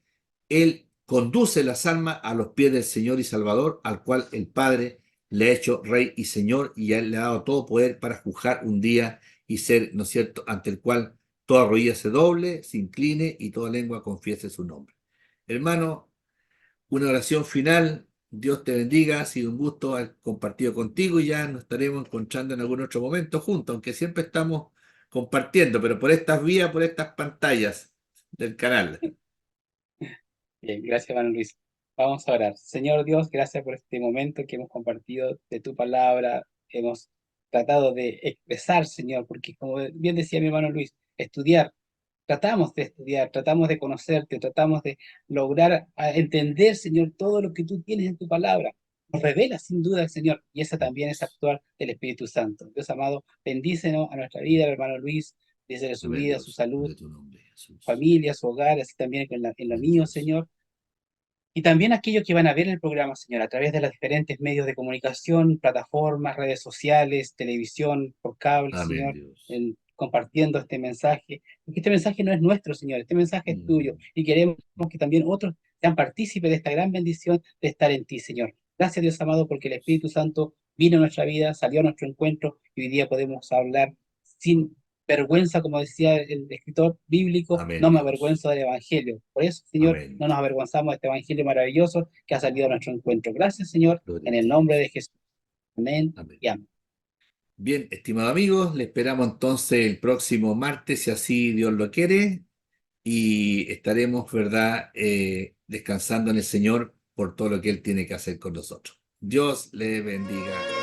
Él conduce las almas a los pies del Señor y Salvador, al cual el Padre le ha hecho Rey y Señor, y a Él le ha dado todo poder para juzgar un día y ser, ¿no es cierto?, ante el cual toda rodilla se doble, se incline y toda lengua confiese su nombre. Hermano, una oración final. Dios te bendiga, ha sido un gusto haber compartido contigo y ya nos estaremos encontrando en algún otro momento juntos, aunque siempre estamos compartiendo, pero por estas vías, por estas pantallas del canal. Bien, gracias, hermano Luis. Vamos a orar. Señor Dios, gracias por este momento que hemos compartido de tu palabra. Hemos tratado de expresar, Señor, porque como bien decía mi hermano Luis, estudiar, tratamos de estudiar, tratamos de conocerte, tratamos de lograr entender, Señor, todo lo que tú tienes en tu palabra. Nos revela sin duda, Señor, y esa también es actuar del Espíritu Santo. Dios amado, bendícenos a nuestra vida, al hermano Luis, desde su Amén, vida, su Dios, salud, de tu nombre, Jesús. familia, su hogar, así también en la Amén, mío, Dios. Señor. Y también aquellos que van a ver el programa, Señor, a través de los diferentes medios de comunicación, plataformas, redes sociales, televisión, por cable, Amén, Señor, Dios. compartiendo este mensaje. Porque este mensaje no es nuestro, Señor, este mensaje es tuyo. Mm. Y queremos que también otros sean partícipes de esta gran bendición de estar en ti, Señor. Gracias, Dios amado, porque el Espíritu Santo vino a nuestra vida, salió a nuestro encuentro y hoy día podemos hablar sin vergüenza, como decía el escritor bíblico, Amén, no me Dios. avergüenzo del Evangelio. Por eso, Señor, Amén. no nos avergonzamos de este Evangelio maravilloso que ha salido a nuestro encuentro. Gracias, Señor, Gloria en a el ti, nombre Jesús. de Jesús. Amén Amén. y amén. Bien, estimados amigos, le esperamos entonces el próximo martes, si así Dios lo quiere, y estaremos, ¿verdad?, descansando en el Señor por todo lo que Él tiene que hacer con nosotros. Dios le bendiga.